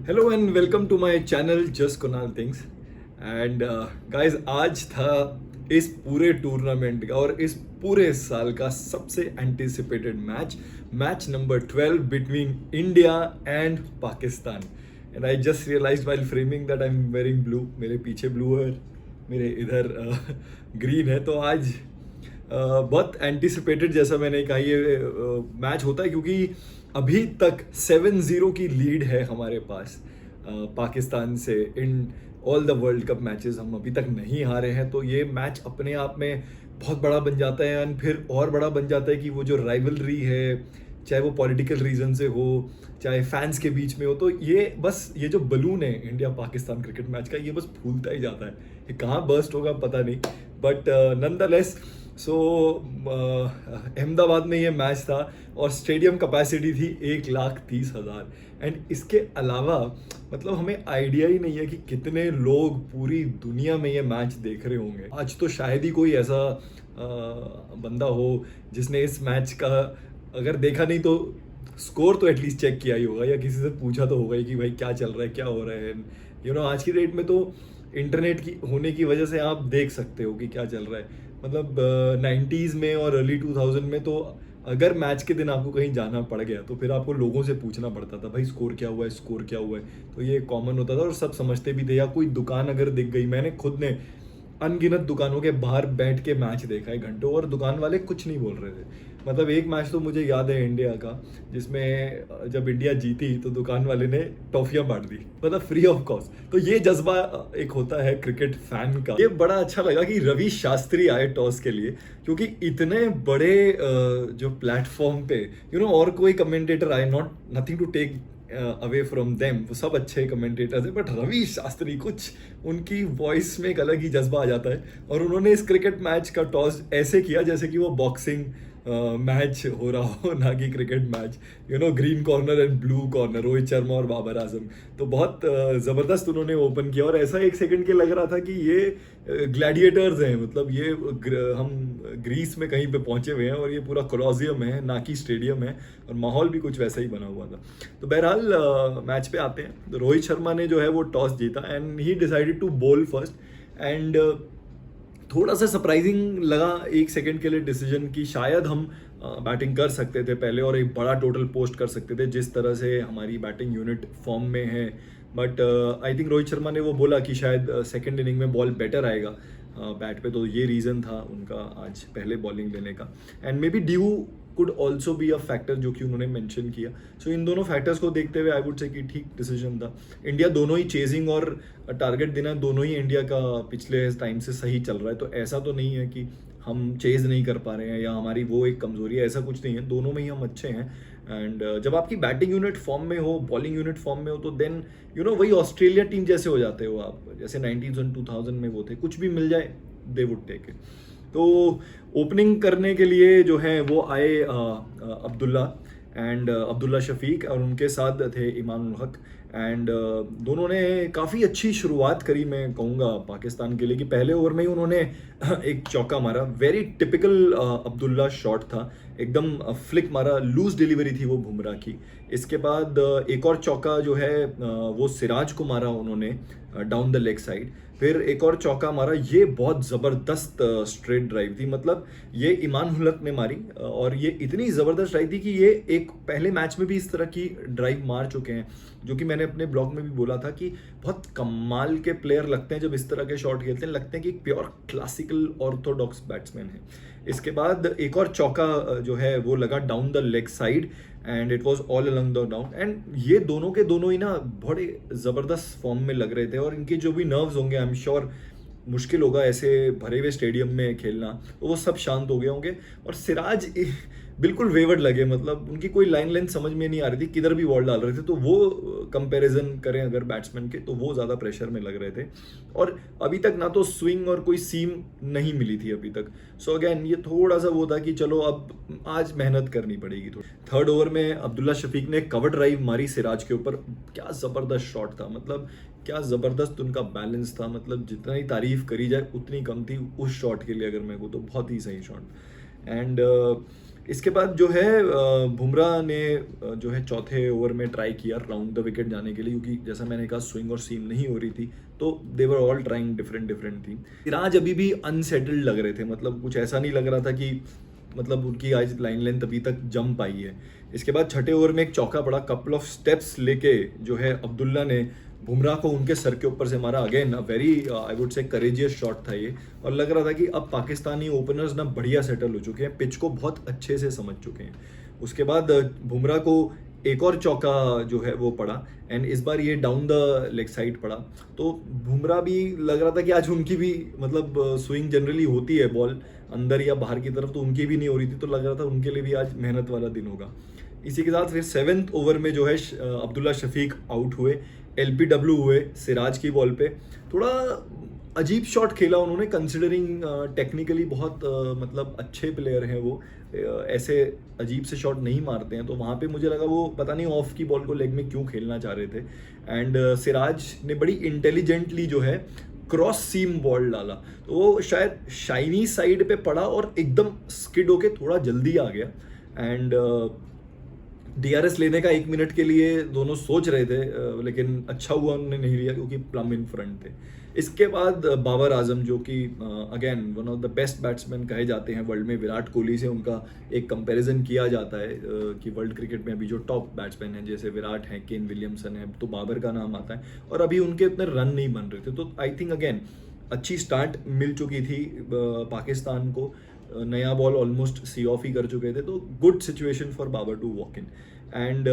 Hello and welcome to my channel just Kunal things and guys आज था इस पूरे टूर्नामेंट का और इस पूरे साल का सबसे anticipated match number 12 between India and Pakistan and I just realized while framing that I am wearing blue. मेरे पीछे ब्लू है, मेरे इधर ग्रीन है। तो आज बहुत एंटिसिपेटेड, जैसा मैंने कहा, ये मैच होता है क्योंकि अभी तक 7-0 की लीड है हमारे पास पाकिस्तान से in all the world cup matches. हम अभी तक नहीं हारे हैं, तो ये मैच अपने आप में बहुत बड़ा बन जाता है। एंड फिर और बड़ा बन जाता है कि वो जो राइवलरी है, चाहे वो पॉलिटिकल रीजन से हो, चाहे फैंस के बीच में हो, तो ये जो बलून है इंडिया पाकिस्तान क्रिकेट मैच का, ये बस फूलता ही जाता है। ये कहाँ बर्स्ट होगा पता नहीं, बट नॉनदलेस सो अहमदाबाद में ये मैच था और स्टेडियम कैपेसिटी थी 1,30,000। एंड इसके अलावा मतलब हमें आइडिया ही नहीं है कि कितने लोग पूरी दुनिया में ये मैच देख रहे होंगे। आज तो शायद ही कोई ऐसा बंदा हो जिसने इस मैच का अगर देखा नहीं तो स्कोर तो एटलीस्ट चेक किया ही होगा, या किसी से पूछा तो होगा ही कि भाई क्या चल रहा है, क्या हो रहा है। आज की डेट में तो इंटरनेट की होने की वजह से आप देख सकते हो कि क्या चल रहा है। मतलब 90s में और अर्ली 2000 में तो अगर मैच के दिन आपको कहीं जाना पड़ गया तो फिर आपको लोगों से पूछना पड़ता था, भाई स्कोर क्या हुआ है, स्कोर क्या हुआ है। तो ये कॉमन होता था और सब समझते भी थे। या कोई दुकान अगर दिख गई, मैंने खुद ने अनगिनत दुकानों के बाहर बैठ के मैच देखा है घंटों, और दुकान वाले कुछ नहीं बोल रहे थे। मतलब एक मैच तो मुझे याद है इंडिया का, जिसमें जब इंडिया जीती तो दुकान वाले ने टॉफियां बांट दी, मतलब फ्री ऑफ कॉस्ट। तो ये जज्बा एक होता है क्रिकेट फैन का। ये बड़ा अच्छा लगा कि रवि शास्त्री आए टॉस के लिए, क्योंकि इतने बड़े जो प्लेटफॉर्म पे और कोई कमेंटेटर आए, not nothing to take away from them, वो सब अच्छे कमेंटेटर्स हैं, बट रवि शास्त्री, कुछ उनकी वॉइस में एक अलग ही जज्बा आ जाता है। और उन्होंने इस क्रिकेट मैच का टॉस ऐसे किया जैसे कि वो बॉक्सिंग मैच हो रहा हो, ना कि cricket match. Green corner and blue corner, Rohit Sharma और बाबर आजम। तो बहुत ज़बरदस्त उन्होंने ओपन किया, और ऐसा एक सेकंड के लग रहा था कि ये ग्लैडिएटर्स हैं। मतलब ये हम ग्रीस में कहीं पे पहुंचे हुए हैं और ये पूरा कोलोसियम है, ना कि स्टेडियम है, और माहौल भी कुछ वैसा ही बना हुआ था। तो बहरहाल मैच पे आते हैं। तो रोहित शर्मा ने जो है वो टॉस जीता एंड ही डिसाइडेड टू बोल फर्स्ट। एंड थोड़ा सा सरप्राइजिंग लगा एक सेकंड के लिए डिसीजन कि शायद हम बैटिंग कर सकते थे पहले और एक बड़ा टोटल पोस्ट कर सकते थे, जिस तरह से हमारी बैटिंग यूनिट फॉर्म में है। But I think Rohit Sharma ने वो बोला कि शायद सेकंड इनिंग में बॉल बेटर आएगा बैट पे, तो ये रीज़न था उनका आज पहले बॉलिंग लेने का। And may be due could also be a factor, जो कि उन्होंने मेंशन किया। सो इन दोनों फैक्टर्स को देखते हुए आई वुड से कि ठीक डिसीजन था। इंडिया दोनों ही चेजिंग और टारगेट देना, दोनों ही इंडिया का पिछले टाइम से सही चल रहा है। तो ऐसा तो नहीं है कि हम चेज नहीं कर पा रहे हैं या हमारी वो एक कमजोरी है, ऐसा कुछ नहीं है। दोनों में ही हम अच्छे हैं। एंड जब आपकी बैटिंग यूनिट फॉर्म में हो, बॉलिंग यूनिट फॉर्म में हो, तो देन वही ऑस्ट्रेलिया टीम जैसे हो जाते हो आप, जैसे 90s और 2000 में वो थे। कुछ भी मिल जाए दे वुड टेक इट। तो ओपनिंग करने के लिए जो है वो आए अब्दुल्ला एंड अब्दुल्ला शफीक, और उनके साथ थे इमाम उल हक। एंड दोनों ने काफ़ी अच्छी शुरुआत करी, मैं कहूँगा पाकिस्तान के लिए, कि पहले ओवर में ही उन्होंने एक चौका मारा। वेरी टिपिकल अब्दुल्ला शॉट था, एकदम फ्लिक मारा, लूज डिलीवरी थी वो बुमराह की। इसके बाद एक और चौका जो है वो सिराज को मारा उन्होंने डाउन द लेग साइड। फिर एक और चौका मारा, ये बहुत ज़बरदस्त स्ट्रेट ड्राइव थी। मतलब ये ईमान हुलक ने मारी, और ये इतनी ज़बरदस्त ड्राइव थी कि ये एक पहले मैच में भी इस तरह की ड्राइव मार चुके हैं, जो कि मैंने अपने ब्लॉग में भी बोला था कि बहुत कमाल के प्लेयर लगते हैं जब इस तरह के शॉट खेलते हैं। लगते हैं कि एक प्योर क्लासिकल ऑर्थोडॉक्स बैट्समैन है। इसके बाद एक और चौका जो है वो लगा down the leg side, and it was all along the down. And ये दोनों के दोनों ही ना बड़े ज़बरदस्त फॉर्म में लग रहे थे, और इनके जो भी नर्व्स होंगे, आई एम श्योर मुश्किल होगा ऐसे भरे हुए स्टेडियम में खेलना, तो वो सब शांत हो गए होंगे। और सिराज बिल्कुल वेवर्ड लगे, मतलब उनकी कोई लाइन लेंथ समझ में नहीं आ रही थी, किधर भी बॉल डाल रहे थे। तो वो कंपैरिजन करें अगर बैट्समैन के, तो वो ज़्यादा प्रेशर में लग रहे थे, और अभी तक ना तो स्विंग और कोई सीम नहीं मिली थी अभी तक। सो अगैन ये थोड़ा सा वो था कि चलो अब आज मेहनत करनी पड़ेगी थोड़ी। थर्ड ओवर में अब्दुल्ला शफीक ने कवर ड्राइव मारी सिराज के ऊपर, क्या ज़बरदस्त शॉट था। मतलब क्या ज़बरदस्त उनका बैलेंस था, मतलब जितना ही तारीफ करी जाए उतनी कम थी उस शॉट के लिए। अगर मेरे को तो बहुत ही सही शॉट। एंड इसके बाद जो है बुमराह ने जो है चौथे ओवर में ट्राई किया राउंड द विकेट जाने के लिए, क्योंकि जैसा मैंने कहा स्विंग और सीम नहीं हो रही थी, तो they were all trying different different थी। सिराज अभी भी अनसेटल्ड लग रहे थे, मतलब कुछ ऐसा नहीं लग रहा था कि मतलब उनकी आज लाइन लेंथ अभी तक जम पाई है। इसके बाद छठे ओवर में एक चौका पड़ा, कपल ऑफ स्टेप्स लेके जो है अब्दुल्ला ने बुमराह को उनके सर के ऊपर से मारा। अगेन वेरी आई वुड से करेजियस शॉट था ये, और लग रहा था कि अब पाकिस्तानी ओपनर्स ना बढ़िया सेटल हो चुके हैं, पिच को बहुत अच्छे से समझ चुके हैं। उसके बाद बुमराह को एक और चौका जो है वो पड़ा, एंड इस बार ये डाउन द लेग साइड पड़ा। तो बुमराह भी लग रहा था कि आज उनकी भी मतलब स्विंग जनरली होती है बॉल अंदर या बाहर की तरफ, तो उनकी भी नहीं हो रही थी, तो लग रहा था उनके लिए भी आज मेहनत वाला दिन होगा। इसी के साथ फिर 7वें ओवर में जो है अब्दुल्ला शफीक आउट हुए, एलबीडब्ल्यू हुए सिराज की बॉल पे। थोड़ा अजीब शॉट खेला उन्होंने, कंसिडरिंग टेक्निकली बहुत मतलब अच्छे प्लेयर हैं वो, ऐसे अजीब से शॉट नहीं मारते हैं, तो वहाँ पे मुझे लगा वो पता नहीं ऑफ की बॉल को लेग में क्यों खेलना चाह रहे थे। एंड सिराज ने बड़ी इंटेलिजेंटली जो है क्रॉस सीम बॉल डाला, तो वो शायद शाइनी साइड पे पड़ा और एकदम स्किड होके थोड़ा जल्दी आ गया। एंड डीआरएस लेने का 1 मिनट के लिए दोनों सोच रहे थे, लेकिन अच्छा हुआ उन्होंने नहीं लिया क्योंकि प्लम इन फ्रंट थे। इसके बाद बाबर आजम, जो कि again one of the best batsman कहे जाते हैं वर्ल्ड में, विराट कोहली से उनका एक कंपैरिजन किया जाता है कि वर्ल्ड क्रिकेट में अभी जो टॉप बैट्समैन हैं जैसे विराट हैं, केन विलियमसन है, तो बाबर का नाम आता है, और अभी उनके उतने रन नहीं बन रहे थे। तो आई थिंक अगेन अच्छी स्टार्ट मिल चुकी थी पाकिस्तान को, नया बॉल ऑलमोस्ट सी ऑफ ही कर चुके थे, तो good situation for Babar to walk in. And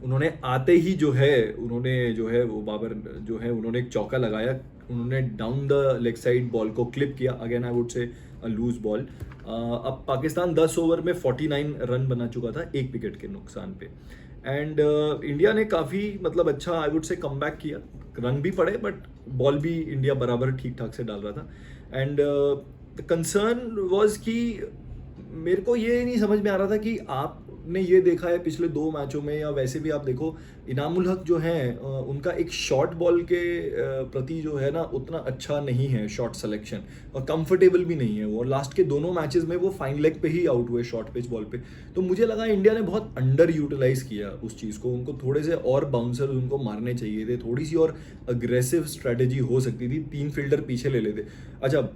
उन्होंने आते ही जो है वो बाबर जो है उन्होंने एक चौका लगाया, उन्होंने down the leg side ball को क्लिप किया, again I would say a loose ball. अब पाकिस्तान 10 ओवर में 49 रन बना चुका था 1 विकेट के नुकसान पे। एंड इंडिया ने काफ़ी मतलब अच्छा आई वुड से कम बैक किया, रन भी पड़े बट बॉल भी इंडिया बराबर ठीक ठाक से डाल रहा था। एंड द कंसर्न वॉज कि मेरे को ये नहीं समझ में आ रहा था कि आपने ये देखा है पिछले 2 मैचों में, या वैसे भी आप देखो इनामुल हक जो हैं उनका एक शॉर्ट बॉल के प्रति जो है ना उतना अच्छा नहीं है शॉट सिलेक्शन, और कंफर्टेबल भी नहीं है वो, और लास्ट के दोनों मैचेस में वो फाइन लेग पे ही आउट हुए शॉर्ट पिच बॉल पे। तो मुझे लगा इंडिया ने बहुत अंडर यूटिलाइज किया उस चीज़ को, उनको थोड़े से और बाउंसर उनको मारने चाहिए थे, थोड़ी सी और अग्रेसिव स्ट्रैटेजी हो सकती थी, 3 फील्डर पीछे ले लेते। अच्छा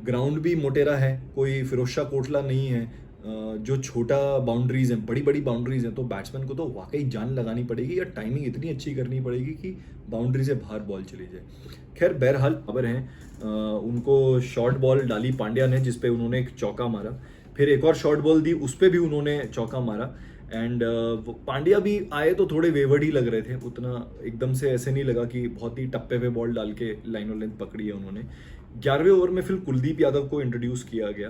ग्राउंड भी मोटेरा है, कोई फिरोज कोटला नहीं है, जो छोटा बाउंड्रीज हैं, बड़ी बड़ी बाउंड्रीज हैं, तो बैट्समैन को तो वाकई जान लगानी पड़ेगी या टाइमिंग इतनी अच्छी करनी पड़ेगी कि बाउंड्री से बाहर बॉल चली जाए। खैर बहरहाल खबर हैं, उनको शॉर्ट बॉल डाली पांड्या ने जिसपे उन्होंने एक चौका मारा, फिर एक और शॉर्ट बॉल दी उस पर भी उन्होंने चौका मारा। एंड पांड्या भी आए तो थोड़े वेवर्ड ही लग रहे थे, उतना एकदम से ऐसे नहीं लगा कि बहुत ही टप्पे पे बॉल डाल के लाइन और लेंथ पकड़ी है उन्होंने। 11वें ओवर में फिर कुलदीप यादव को इंट्रोड्यूस किया गया।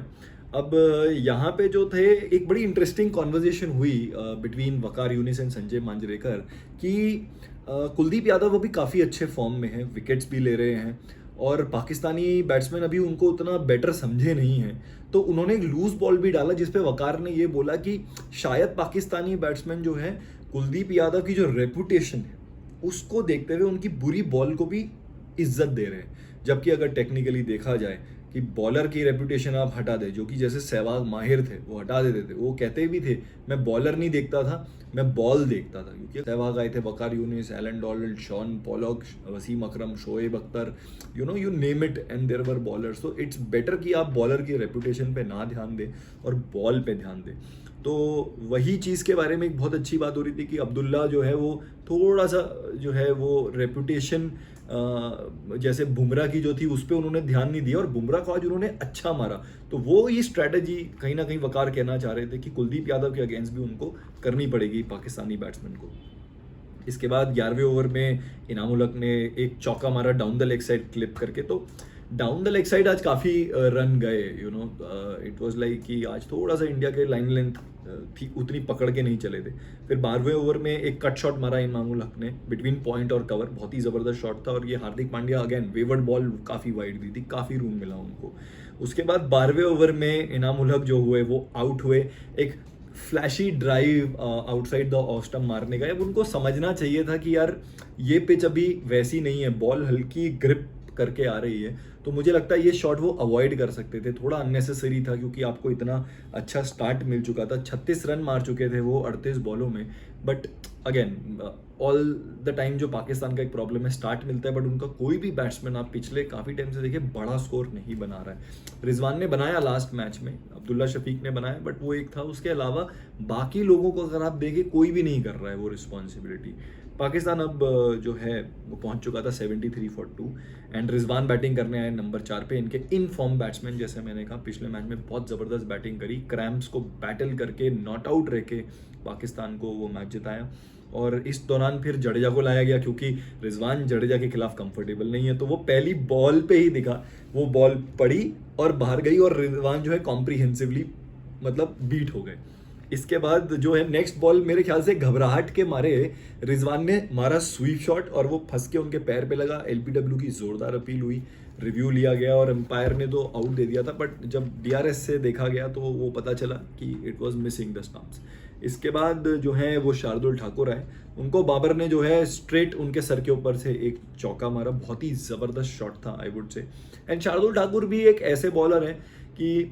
अब यहाँ पे जो थे एक बड़ी इंटरेस्टिंग कॉन्वर्जेशन हुई बिटवीन वकार यूनिस एंड संजय मांजरेकर कि कुलदीप यादव अभी काफ़ी अच्छे फॉर्म में हैं, विकेट्स भी ले रहे हैं, और पाकिस्तानी बैट्समैन अभी उनको उतना बेटर समझे नहीं हैं, तो उन्होंने एक लूज बॉल भी डाला जिसपे वकार ने ये बोला कि शायद पाकिस्तानी बैट्समैन जो है कुलदीप यादव की जो रेपुटेशन है उसको देखते हुए उनकी बुरी बॉल को भी इज्जत दे रहे हैं, जबकि अगर टेक्निकली देखा जाए कि बॉलर की रेपुटेशन आप हटा दे, जो कि जैसे सहवाग माहिर थे वो हटा देते थे, वो कहते भी थे मैं बॉलर नहीं देखता था मैं बॉल देखता था, क्योंकि सहवाग आए थे, Waqar Younis, Allan Donald, Shaun Pollock, Wasim Akram, Shoaib Akhtar, you name it, and there were bowlers. तो इट्स बेटर कि आप बॉलर की रेपुटेशन पे ना ध्यान दें और बॉल पे ध्यान दें। तो वही चीज़ के बारे में एक बहुत अच्छी बात हो रही थी कि अब्दुल्ला जो है वो थोड़ा सा जो है वो रेपुटेशन जैसे बुमराह की जो थी उस पर उन्होंने ध्यान नहीं दिया, और बुमराह को आज उन्होंने अच्छा मारा, तो वो ही स्ट्रैटेजी कहीं ना कहीं वकार कहना चाह रहे थे कि कुलदीप यादव के अगेंस्ट भी उनको करनी पड़ेगी पाकिस्तानी बैट्समैन को। इसके बाद 11वें ओवर में इनामुल हक ने एक चौका मारा down the leg side clip करके, तो डाउन द लेग साइड आज काफ़ी रन गए, इट वाज लाइक कि आज थोड़ा सा इंडिया के लाइन लेंथ थी उतनी पकड़ के नहीं चले थे। फिर 12वें ओवर में एक कट शॉट मारा इनामुल हक ने बिटवीन पॉइंट और कवर, बहुत ही ज़बरदस्त शॉट था, और ये Hardik Pandya again wayward ball काफ़ी वाइड दी थी, काफ़ी रूम मिला उनको। उसके बाद 12वें ओवर में इनामुल हक जो हुए वो आउट हुए, एक flashy drive outside the off stump मारने का। अब उनको समझना चाहिए था कि यार ये पिच अभी वैसी नहीं है, बॉल हल्की ग्रिप करके आ रही है, तो मुझे लगता है ये शॉट वो अवॉइड कर सकते थे। थोड़ा अननेसेसरी था क्योंकि आपको इतना अच्छा स्टार्ट मिल चुका था, 36 रन मार चुके थे वो 38 बॉलों में। But again all the time जो पाकिस्तान का एक प्रॉब्लम है, स्टार्ट मिलता है बट उनका कोई भी बैट्समैन आप पिछले काफ़ी टाइम से देखिए बड़ा स्कोर नहीं बना रहा है। रिजवान ने बनाया लास्ट मैच में, अब्दुल्ला शफीक ने बनाया, बट वो एक था, उसके अलावा बाकी लोगों को अगर आप देखें कोई भी नहीं कर रहा है वो रिस्पॉन्सिबिलिटी। पाकिस्तान अब जो है वो पहुंच चुका था 73 फॉर 2 एंड रिजवान बैटिंग करने आए नंबर 4 पे। इनके इन फॉर्म बैट्समैन, जैसे मैंने कहा, पिछले मैच में बहुत ज़बरदस्त बैटिंग करी, क्रैम्प्स को बैटल करके नॉट आउट रह के पाकिस्तान को वो मैच जिताया। और इस दौरान फिर जडेजा को लाया गया क्योंकि रिजवान जडेजा के खिलाफ कंफर्टेबल नहीं है, तो वो पहली बॉल पे ही दिखा, वो बॉल पड़ी और बाहर गई और रिजवान जो है कॉम्प्रिहेंसिवली मतलब बीट हो गए। इसके बाद जो है नेक्स्ट बॉल मेरे ख्याल से घबराहट के मारे रिजवान ने मारा स्वीप शॉट और वो फंस के उनके पैर पे लगा। एलबीडब्ल्यू की जोरदार अपील हुई, रिव्यू लिया गया और एम्पायर ने तो आउट दे दिया था, बट जब डीआरएस से देखा गया तो वो पता चला कि it was missing the stumps. इसके बाद जो है वो शार्दुल ठाकुर आए, उनको बाबर ने जो है स्ट्रेट उनके सर के ऊपर से एक चौका मारा, बहुत ही ज़बरदस्त शॉट था आई वुड से। एंड शार्दुल ठाकुर भी एक ऐसे बॉलर हैं कि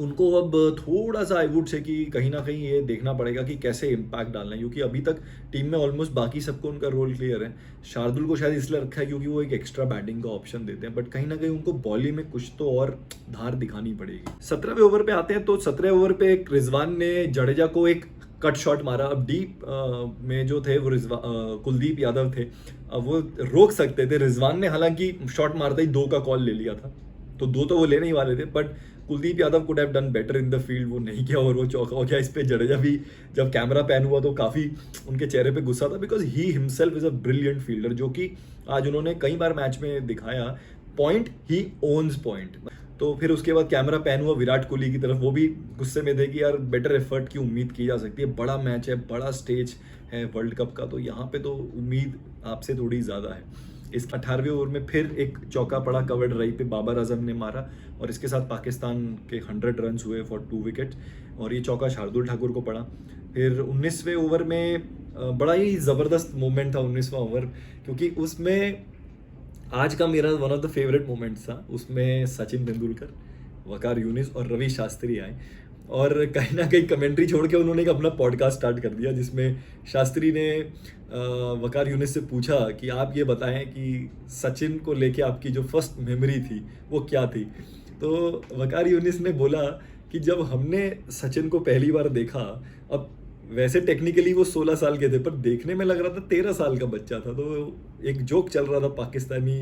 उनको अब थोड़ा सा आई वुड से कि कहीं ना कहीं ये देखना पड़ेगा कि कैसे इम्पैक्ट डालना है, क्योंकि अभी तक टीम में ऑलमोस्ट बाकी सबको उनका रोल क्लियर है। शार्दुल को शायद इसलिए रखा है क्योंकि वो एक एक्स्ट्रा बैटिंग का ऑप्शन देते हैं, बट कहीं ना कहीं उनको बॉलिंग में कुछ तो और धार दिखानी पड़ेगी। 17वें ओवर पे आते हैं, तो 17वें ओवर पे एक रिजवान ने जडेजा को एक कट शॉट मारा। अब डीप में जो थे वो कुलदीप यादव थे, अब वो रोक सकते थे। रिजवान ने हालांकि शॉट मारते ही 2 का कॉल ले लिया था, तो 2 तो वो लेने ही वाले थे, but Kuldeep Yadav could have done better in the field, वो नहीं किया और वो चौका हो गया। इस पे जडेजा भी जब कैमरा पैन हुआ तो काफ़ी उनके चेहरे पे गुस्सा था, because he himself is a brilliant fielder, जो कि आज उन्होंने कई बार मैच में दिखाया। पॉइंट ही ओन्स पॉइंट। तो फिर उसके बाद कैमरा पैन हुआ विराट कोहली की तरफ, वो भी गुस्से में थे कि यार बेटर एफर्ट की उम्मीद की जा सकती है, बड़ा मैच है, बड़ा स्टेज है वर्ल्ड कप का, तो यहाँ पे तो उम्मीद आपसे थोड़ी ज़्यादा है। इस 18वें ओवर में फिर एक चौका पड़ा कवर्ड राइट पे, बाबर आजम ने मारा और इसके साथ पाकिस्तान के 100 रन हुए फॉर 2 विकेट और ये चौका शार्दुल ठाकुर को पड़ा। फिर 19वें ओवर में बड़ा ही ज़बरदस्त मोमेंट था 19वां ओवर, क्योंकि उसमें आज का मेरा one of the favourite moments था। उसमें सचिन तेंदुलकर, वकार यूनिस और रवि शास्त्री आए और कहीं ना कहीं कमेंट्री छोड़ के उन्होंने एक अपना पॉडकास्ट स्टार्ट कर दिया, जिसमें शास्त्री ने वकार यूनिस से पूछा कि आप ये बताएं कि सचिन को लेके आपकी जो फर्स्ट मेमोरी थी वो क्या थी। तो वकार यूनिस ने बोला कि जब हमने सचिन को पहली बार देखा, अब वैसे टेक्निकली वो 16 साल के थे पर देखने में लग रहा था 13 साल का बच्चा था, तो एक जोक चल रहा था पाकिस्तानी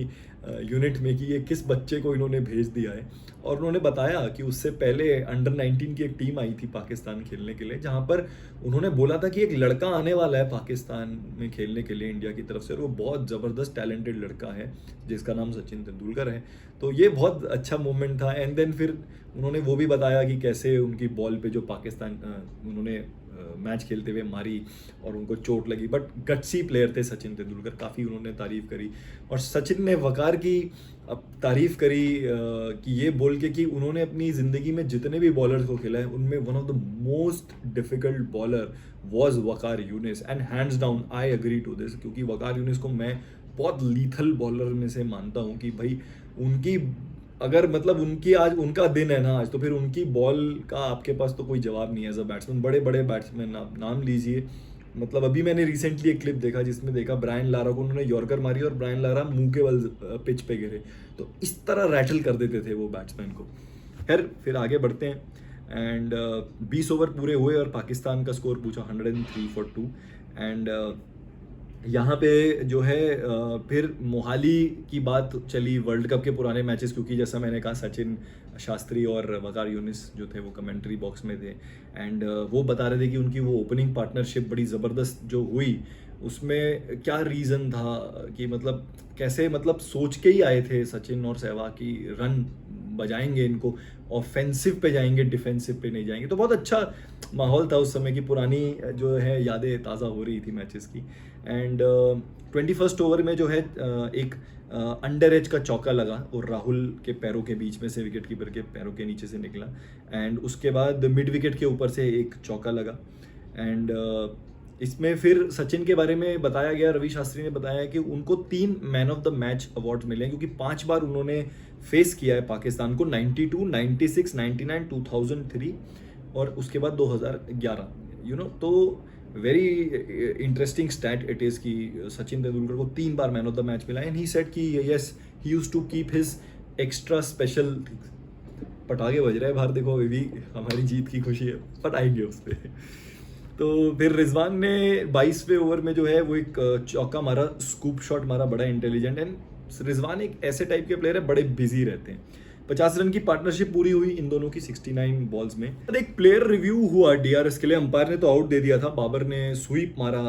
यूनिट में कि ये किस बच्चे को इन्होंने भेज दिया है। और उन्होंने बताया कि उससे पहले अंडर 19 की एक टीम आई थी पाकिस्तान खेलने के लिए, जहाँ पर उन्होंने बोला था कि एक लड़का आने वाला है पाकिस्तान में खेलने के लिए इंडिया की तरफ से, और वो बहुत ज़बरदस्त टैलेंटेड लड़का है जिसका नाम सचिन तेंदुलकर है। तो ये बहुत अच्छा मोमेंट था। एंड देन फिर उन्होंने वो भी बताया कि कैसे उनकी बॉल पे जो पाकिस्तान उन्होंने मैच खेलते हुए मारी और उनको चोट लगी, बट गट्सी प्लेयर थे सचिन तेंदुलकर, काफ़ी उन्होंने तारीफ करी। और सचिन ने वकार की तारीफ करी कि ये बोल के कि उन्होंने अपनी ज़िंदगी में जितने भी बॉलर्स को खेला है उनमें one of the most difficult bowler was Waqar Younis, and hands down I agree to this, क्योंकि वकार यूनिस को मैं बहुत लीथल बॉलर में से मानता हूँ कि भाई उनकी अगर मतलब उनकी आज उनका दिन है ना आज, तो फिर उनकी बॉल का आपके पास तो कोई जवाब नहीं है एज अ बैट्समैन। बड़े बड़े बैट्समैन नाम लीजिए, मतलब अभी मैंने रिसेंटली एक क्लिप देखा जिसमें देखा ब्रायन लारा को उन्होंने यॉर्कर मारी और ब्रायन लारा मुंह के बल पिच पे गिरे, तो इस तरह रैटल कर देते थे वो बैट्समैन को। खैर फिर आगे बढ़ते हैं एंड 20 ओवर पूरे हुए और पाकिस्तान का स्कोर पूछा 103 फॉर 2 एंड यहाँ पे जो है फिर मोहाली की बात चली वर्ल्ड कप के पुराने मैचेस, क्योंकि जैसा मैंने कहा सचिन शास्त्री और वकार यूनिस जो थे वो कमेंट्री बॉक्स में थे एंड वो बता रहे थे कि उनकी वो ओपनिंग पार्टनरशिप बड़ी ज़बरदस्त जो हुई, उसमें क्या रीज़न था कि मतलब कैसे मतलब सोच के ही आए थे सचिन और सहवाग की रन बजाएंगे, इनको ऑफेंसिव पे जाएंगे, डिफेंसिव पे नहीं जाएंगे। तो बहुत अच्छा माहौल था उस समय की, पुरानी जो है यादें ताज़ा हो रही थी मैचेस की। एंड 21st ओवर में जो है एक अंडर एज का चौका लगा और राहुल के पैरों के बीच में से विकेट कीपर के पैरों के नीचे से निकला एंड उसके बाद मिड विकेट के ऊपर से एक चौका लगा एंड इसमें फिर सचिन के बारे में बताया गया, रवि शास्त्री ने बताया कि उनको 3 man of the match award मिले हैं, क्योंकि 5 बार उन्होंने फेस किया है पाकिस्तान को, 92, 96, 99, 2003 और उसके बाद 2011, तो very interesting stat it is कि सचिन तेंदुलकर को 3 बार मैन ऑफ द मैच मिला है। एंड ही सेड कि yes, he used to keep his extra special. पटाखे बज रहे हैं बाहर, देखो अभी भी हमारी जीत की खुशी है, पटाएंगे उस पर। तो फिर रिजवान ने 22वें ओवर में जो है वो एक चौका मारा, स्कूप शॉट मारा, बड़ा इंटेलिजेंट। एंड रिजवान एक ऐसे टाइप के प्लेयर है, बड़े बिजी रहते हैं। 50 रन की पार्टनरशिप पूरी हुई इन दोनों की 69 बॉल्स में। एक प्लेयर रिव्यू हुआ डीआरएस के लिए, अंपायर ने तो आउट दे दिया था, बाबर ने स्वीप मारा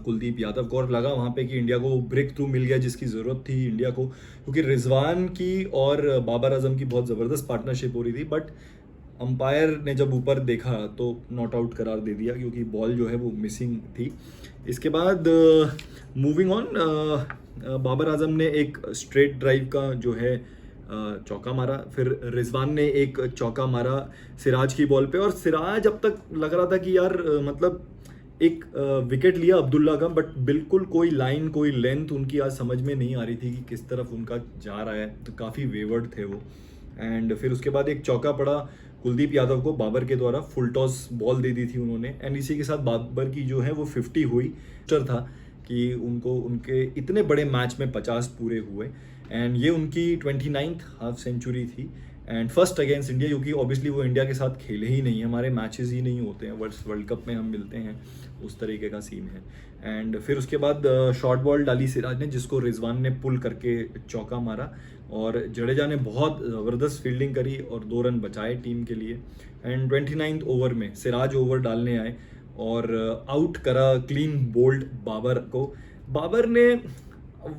कुलदीप यादव को, और लगा वहां पे कि इंडिया को ब्रेक थ्रू मिल गया जिसकी जरूरत थी इंडिया को, क्योंकि रिजवान की और बाबर आजम की बहुत जबरदस्त पार्टनरशिप हो रही थी। बट अंपायर ने जब ऊपर देखा तो नॉट आउट करार दे दिया, क्योंकि बॉल जो है वो मिसिंग थी। इसके बाद मूविंग ऑन, बाबर आजम ने एक स्ट्रेट ड्राइव का जो है चौका मारा, फिर रिजवान ने एक चौका मारा सिराज की बॉल पे, और सिराज अब तक लग रहा था कि यार मतलब एक विकेट लिया अब्दुल्ला का, बट बिल्कुल कोई लाइन कोई लेंथ उनकी आज समझ में नहीं आ रही थी कि किस तरफ उनका जा रहा है, तो काफ़ी वेवर्ड थे वो। एंड फिर उसके बाद एक चौका पड़ा कुलदीप यादव को, बाबर के द्वारा फुल टॉस बॉल दे दी थी उन्होंने। एंड इसी के साथ बाबर की जो है वो 50 हुई। था कि उनको उनके इतने बड़े मैच में 50 पूरे हुए, एंड ये उनकी 29th हाफ सेंचुरी थी, एंड फर्स्ट अगेंस्ट इंडिया, क्योंकि ऑब्वियसली वो इंडिया के साथ खेले ही नहीं, हमारे मैचेस ही नहीं होते हैं, वर्ल्ड कप में हम मिलते हैं, उस तरीके का सीन है। एंड फिर उसके बाद शॉर्ट बॉल डाली सिराज ने, जिसको रिजवान ने पुल करके चौका मारा, और जडेजा ने बहुत ज़बरदस्त फील्डिंग करी और 2 रन बचाए टीम के लिए। एंड 29th ओवर में सिराज ओवर डालने आए और आउट करा क्लीन बोल्ड बाबर को। बाबर ने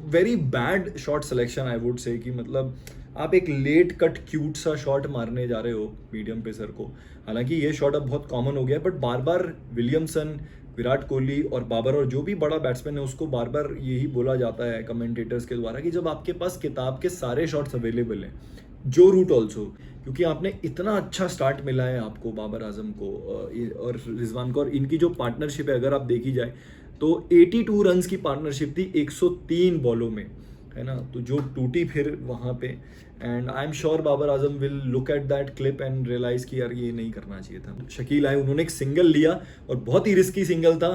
very bad shot selection I would से, कि मतलब आप एक लेट कट क्यूट सा शॉट मारने जा रहे हो मीडियम पेसर को, हालांकि ये शॉट अब बहुत कॉमन हो गया है, but bar bar Williamson, Virat Kohli और बाबर और जो भी बड़ा बैट्समैन है उसको बार बार यही बोला जाता है कमेंटेटर्स के द्वारा कि जब आपके पास किताब के सारे शॉट्स अवेलेबल हैं, जो रूट ऑल्सो, क्योंकि आपने इतना अच्छा स्टार्ट मिला है आपको, बाबर आजम को और रिजवान को, और इनकी जो पार्टनरशिप है अगर आप देखी जाए तो 82 रन्स की पार्टनरशिप थी 103 बॉलों में, है ना, तो जो टूटी फिर वहाँ पे। And I am sure Babar Azam will look at that clip and realize कि यार ये नहीं करना चाहिए था। शकील आए, उन्होंने एक सिंगल लिया और बहुत ही रिस्की सिंगल था।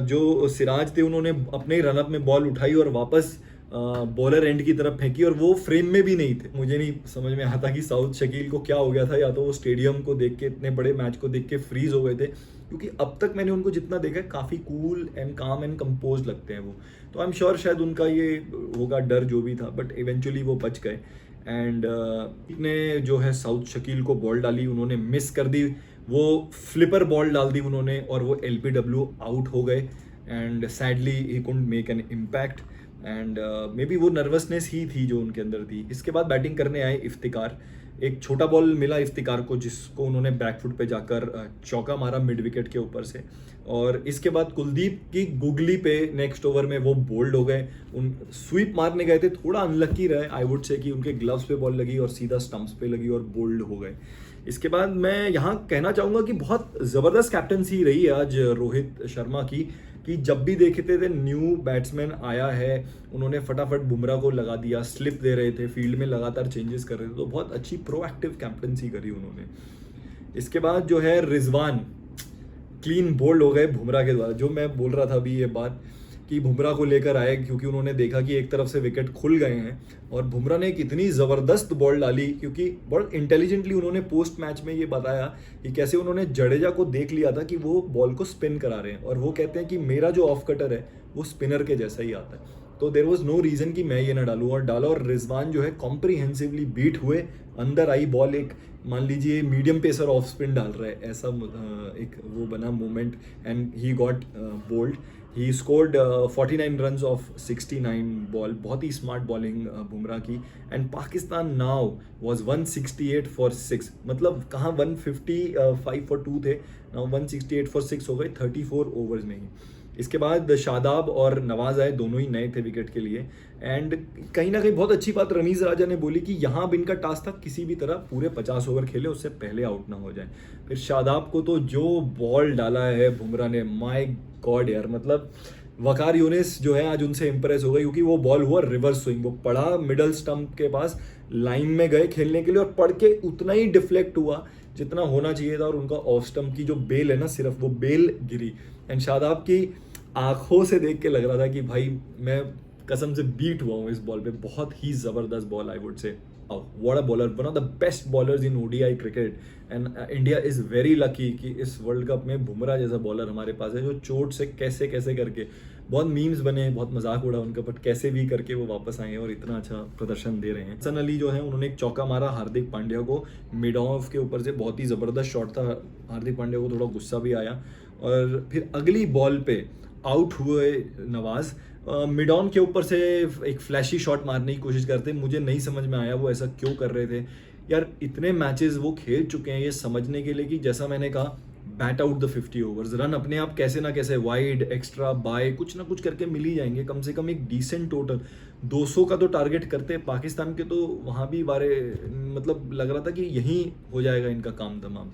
जो सिराज थे उन्होंने अपने रनअप में बॉल उठाई और वापस बॉलर एंड की तरफ फेंकी, और वो फ्रेम में भी नहीं थे। मुझे नहीं समझ में आता कि साउथ शकील को क्या हो गया था, या तो वो स्टेडियम को देख के, इतने बड़े मैच को देख के फ्रीज हो गए थे, क्योंकि अब तक मैंने उनको जितना देखा है काफ़ी कूल एंड काम एंड कंपोज लगते हैं वो। तो आई एम श्योर शायद उनका ये होगा डर जो भी था, बट इवेंचुअली वो बच गए। एंड ने जो है साउथ शकील को बॉल डाली, उन्होंने मिस कर दी, वो फ्लिपर बॉल डाल दी उन्होंने, और वो LPW आउट हो गए। And sadly he couldn't make an impact, and may be वो नर्वसनेस ही थी जो उनके अंदर थी। इसके बाद बैटिंग करने आए इफ्तिकार, एक छोटा बॉल मिला इफ्तिकार को, जिसको उन्होंने बैकफुट पे जाकर चौका मारा मिड विकेट के ऊपर से, और इसके बाद कुलदीप की गुगली पे नेक्स्ट ओवर में वो बोल्ड हो गए। उन स्वीप मारने गए थे, थोड़ा अनलकी रहे आई वुड से, कि उनके ग्लव्स पे बॉल लगी और सीधा स्टंप्स पे लगी और बोल्ड हो गए। इसके बाद मैं यहाँ कहना चाहूँगा कि बहुत ज़बरदस्त कैप्टनसी रही है आज रोहित शर्मा की, कि जब भी देखते थे न्यू बैट्समैन आया है, उन्होंने फटाफट बुमराह को लगा दिया, स्लिप दे रहे थे, फील्ड में लगातार चेंजेस कर रहे थे, तो बहुत अच्छी प्रोएक्टिव कैप्टनसी करी उन्होंने। इसके बाद जो है रिजवान क्लीन बोल्ड हो गए बुमराह के द्वारा, जो मैं बोल रहा था अभी ये बात कि बुमराह को लेकर आए, क्योंकि उन्होंने देखा कि एक तरफ से विकेट खुल गए हैं, और बुमराह ने एक इतनी ज़बरदस्त बॉल डाली, क्योंकि बहुत इंटेलिजेंटली उन्होंने पोस्ट मैच में ये बताया कि कैसे उन्होंने जडेजा को देख लिया था कि वो बॉल को स्पिन करा रहे हैं, और वो कहते हैं कि मेरा जो ऑफ कटर है वो स्पिनर के जैसा ही आता है, तो देयर वाज नो रीज़न कि मैं ये ना डालूँ, और डाला। और रिजवान जो है कॉम्प्रीहेंसिवली बीट हुए, अंदर आई बॉल, एक मान लीजिए मीडियम पेसर ऑफ स्पिन डाल रहा है, ऐसा एक वो बना moment, and he got bowled. He scored 49 runs of 69 ball, बहुत ही स्मार्ट बॉलिंग बुमराह की। And Pakistan now was 168 for 6, मतलब कहाँ 155 फॉर 2 थे, नाउ 168 फॉर 6 हो गए 34 ओवर्स में ही। इसके बाद शादाब और नवाज आए, दोनों ही नए थे विकेट के लिए। एंड कहीं ना कहीं बहुत अच्छी बात रमीज राजा ने बोली कि यहाँ अब इनका टास्क था किसी भी तरह पूरे 50 ओवर खेले, उससे पहले आउट ना हो जाए। फिर शादाब को तो जो बॉल डाला है बुमराह ने, माय गॉड यार, मतलब वकार यूनिस जो है आज उनसे इंप्रेस हो गई, क्योंकि वो बॉल हुआ रिवर्स स्विंग, वो पड़ा मिडल स्टंप के पास, लाइन में गए खेलने के लिए और पड़ के उतना ही डिफ्लेक्ट हुआ जितना होना चाहिए था, और उनका ऑफ स्टंप की जो बेल है ना, सिर्फ वो बेल गिरी। एंड शादाब की आंखों से देख के लग रहा था कि भाई मैं कसम से बीट हुआ हूँ इस बॉल पे, बहुत ही जबरदस्त बॉल आई वुड से। What a bowler, one of the best bowlers in ODI cricket. And India is very lucky कि इस वर्ल्ड कप में बुमराह जैसा बॉलर हमारे पास है, जो चोट से कैसे कैसे करके, बहुत मीम्स बने, बहुत मजाक उड़ा उनका, बट कैसे भी करके वो वापस आए हैं और इतना अच्छा प्रदर्शन दे रहे हैं। हसन अली जो है उन्होंने एक चौका मारा हार्दिक पांड्या को मिड ऑफ के ऊपर से, बहुत ही ज़बरदस्त शॉट था। हार्दिक पांड्या को थोड़ा गुस्सा भी आया, और फिर अगली बॉल पे आउट हुए नवाज, मिड ऑन के ऊपर से एक फ्लैशी शॉट मारने की कोशिश करते। मुझे नहीं समझ में आया वो ऐसा क्यों कर रहे थे यार। इतने मैचेस वो खेल चुके हैं ये समझने के लिए कि जैसा मैंने कहा, bat out the 50 overs, run अपने आप कैसे ना कैसे वाइड, एक्स्ट्रा, बाय, कुछ ना कुछ करके मिल ही जाएंगे। कम से कम एक डिसेंट टोटल 200 का तो टारगेट करते पाकिस्तान के, तो वहाँ भी बारे मतलब लग रहा था कि यहीं हो जाएगा इनका काम तमाम।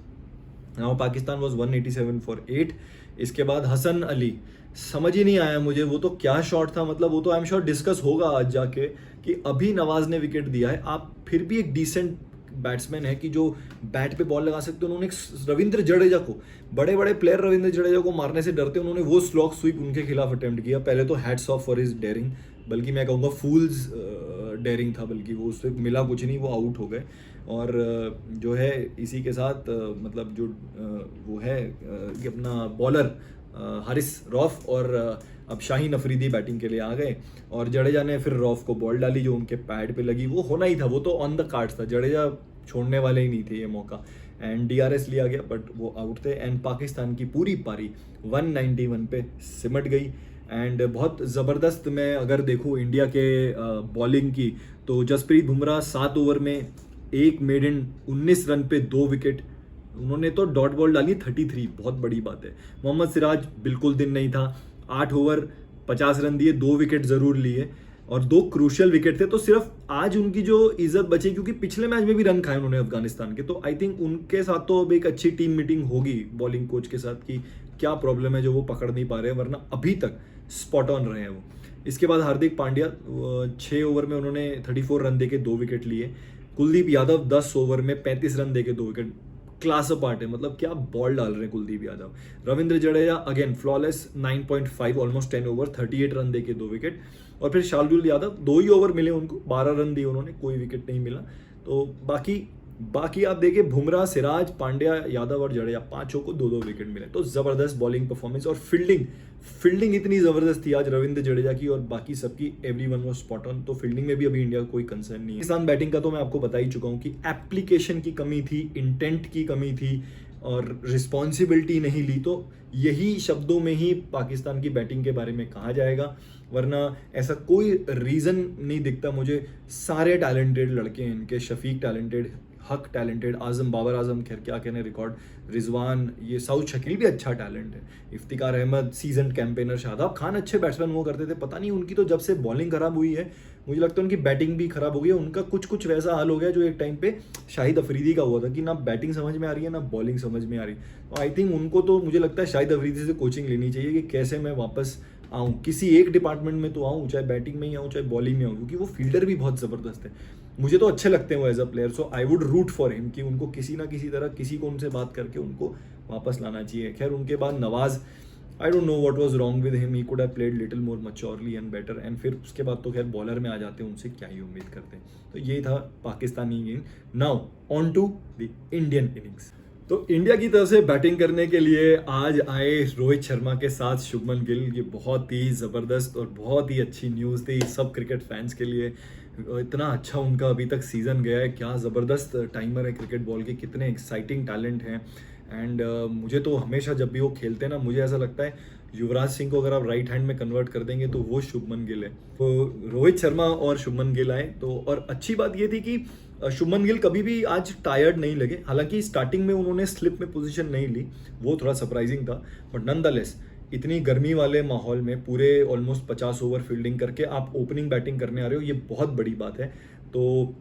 Now Pakistan was 187 for 8। इसके बाद हसन अली, समझ ही नहीं आया मुझे वो तो क्या शॉट था, मतलब वो तो आई एम श्योर डिस्कस होगा आज जाके कि अभी नवाज ने विकेट दिया है, आप फिर भी एक डिसेंट बैट्समैन है कि जो बैट पे बॉल लगा सकते हैं। उन्होंने रविंद्र जडेजा को, बड़े बड़े प्लेयर रविंद्र जडेजा को मारने से डरते, उन्होंने वो स्लॉक स्वीप उनके खिलाफ अटेम्प्ट किया। पहले तो hats off for his daring, बल्कि मैं कहूँगा फूल्स डेयरिंग था, बल्कि वो उससे मिला कुछ नहीं, वो आउट हो गए। और जो है इसी के साथ मतलब जो वो है कि अपना बॉलर हारिस रौफ और अब शाहीन अफरीदी बैटिंग के लिए आ गए, और जडेजा ने फिर रौफ को बॉल डाली जो उनके पैड पे लगी। वो होना ही था, वो तो ऑन द कार्ड्स था, जडेजा छोड़ने वाले ही नहीं थे ये मौका। एंड डीआरएस लिया गया बट वो आउट थे। एंड पाकिस्तान की पूरी पारी 191 पे सिमट गई। एंड बहुत ज़बरदस्त, मैं अगर देखूँ इंडिया के बॉलिंग की, तो जसप्रीत बुमराह 7 ओवर में एक मेडन 19 रन पे 2 विकेट, उन्होंने तो डॉट बॉल डाली 33, बहुत बड़ी बात है। मोहम्मद सिराज बिल्कुल दिन नहीं था, 8 ओवर 50 रन दिए, 2 विकेट ज़रूर लिए और 2 क्रूशियल विकेट थे। तो सिर्फ आज उनकी जो इज्जत बची, क्योंकि पिछले मैच में भी रन खाए उन्होंने अफगानिस्तान के, तो आई थिंक उनके साथ तो अब एक अच्छी टीम मीटिंग होगी बॉलिंग कोच के साथ कि क्या प्रॉब्लम है जो वो पकड़ नहीं पा रहे हैं, वरना अभी तक स्पॉट ऑन रहे हैं वो। इसके बाद हार्दिक पांड्या 6 ओवर में उन्होंने 34 रन देके 2 विकेट लिए। कुलदीप यादव 10 ओवर में 35 रन देके 2 विकेट, क्लास अपार्ट है, मतलब क्या बॉल डाल रहे हैं Kuldeep Yadav. Ravindra Jadeja again flawless 9.5, almost 10 over 38 run देके 2 विकेट। और फिर शार्दुल यादव 2 ही ओवर मिले उनको, 12 रन दिए उन्होंने, कोई विकेट नहीं मिला। तो बाकी आप देखिए, बुमराह, सिराज, पांड्या, यादव और जडेजा पांचों को 2-2 विकेट मिले। तो जबरदस्त बॉलिंग परफॉर्मेंस और फील्डिंग इतनी जबरदस्त थी आज रविंद्र जडेजा की और बाकी सबकी, एवरीवन वाज स्पॉट ऑन। तो फील्डिंग में भी अभी इंडिया का कोई कंसर्न नहीं है। पाकिस्तान बैटिंग का तो मैं आपको बता ही चुका हूँ कि एप्लीकेशन की कमी थी, इंटेंट की कमी थी और रिस्पॉन्सिबिलिटी नहीं ली। तो यही शब्दों में ही पाकिस्तान की बैटिंग के बारे में कहा जाएगा, वरना ऐसा कोई रीज़न नहीं दिखता मुझे। सारे टैलेंटेड लड़के हैं इनके, शफीक टैलेंटेड, हक टैलेंटेड, आजम, बाबर आजम, खैर क्या कहने रिकॉर्ड, रिजवान, ये साउथ शकील भी अच्छा टैलेंट है, इफ्तिकार अहमद सीजन कैंपेनर, शादाब खान अच्छे बैट्समैन हुआ करते थे। पता नहीं उनकी तो जब से बॉलिंग खराब हुई है, मुझे लगता है उनकी बैटिंग भी खराब हो गई है। उनका कुछ वैसा हाल हो गया जो एक टाइम पे शाहिद अफरीदी का हुआ था कि ना बैटिंग समझ में आ रही है ना बॉलिंग समझ में आ रही। तो आई थिंक उनको तो मुझे लगता है शाहिद अफरीदी से कोचिंग लेनी चाहिए कि कैसे मैं वापस आऊँ, किसी एक डिपार्टमेंट में तो आऊँ, चाहे बैटिंग में ही आऊँ चाहे बॉलिंग में आऊँ, क्योंकि वो फील्डर भी बहुत ज़बरदस्त है। मुझे तो अच्छे लगते हैं वो as a player, so I would root for him कि उनको किसी ना किसी तरह किसी को उनसे बात करके उनको वापस लाना चाहिए। खैर उनके बाद Nawaz, I don't know what was wrong with him, he could have played little more maturely and better. And फिर उसके बाद तो खैर बॉलर में आ जाते हैं, उनसे क्या ही उम्मीद करते हैं। तो ये था Pakistani inning. Now on to the Indian innings. तो इंडिया की तरफ से बैटिंग करने के लिए आज आए रोहित शर्मा के साथ शुभमन गिल। ये बहुत ही ज़बरदस्त और बहुत ही अच्छी न्यूज़ थी सब क्रिकेट फैंस के लिए। इतना अच्छा उनका अभी तक सीज़न गया है, क्या ज़बरदस्त टाइमर है क्रिकेट बॉल के, कितने एक्साइटिंग टैलेंट हैं। एंड मुझे तो हमेशा जब भी वो खेलते हैं ना, मुझे ऐसा लगता है युवराज सिंह को अगर आप राइट हैंड में कन्वर्ट कर देंगे तो वो शुभमन गिल है। तो रोहित शर्मा और शुभमन गिल आए तो, और अच्छी बात ये थी कि शुभमन गिल कभी भी आज टायर्ड नहीं लगे। हालांकि स्टार्टिंग में उन्होंने स्लिप में पोजीशन नहीं ली, वो थोड़ा सरप्राइजिंग था, बट नॉनदलेस इतनी गर्मी वाले माहौल में पूरे ऑलमोस्ट 50 ओवर फील्डिंग करके आप ओपनिंग बैटिंग करने आ रहे हो, ये बहुत बड़ी बात है। तो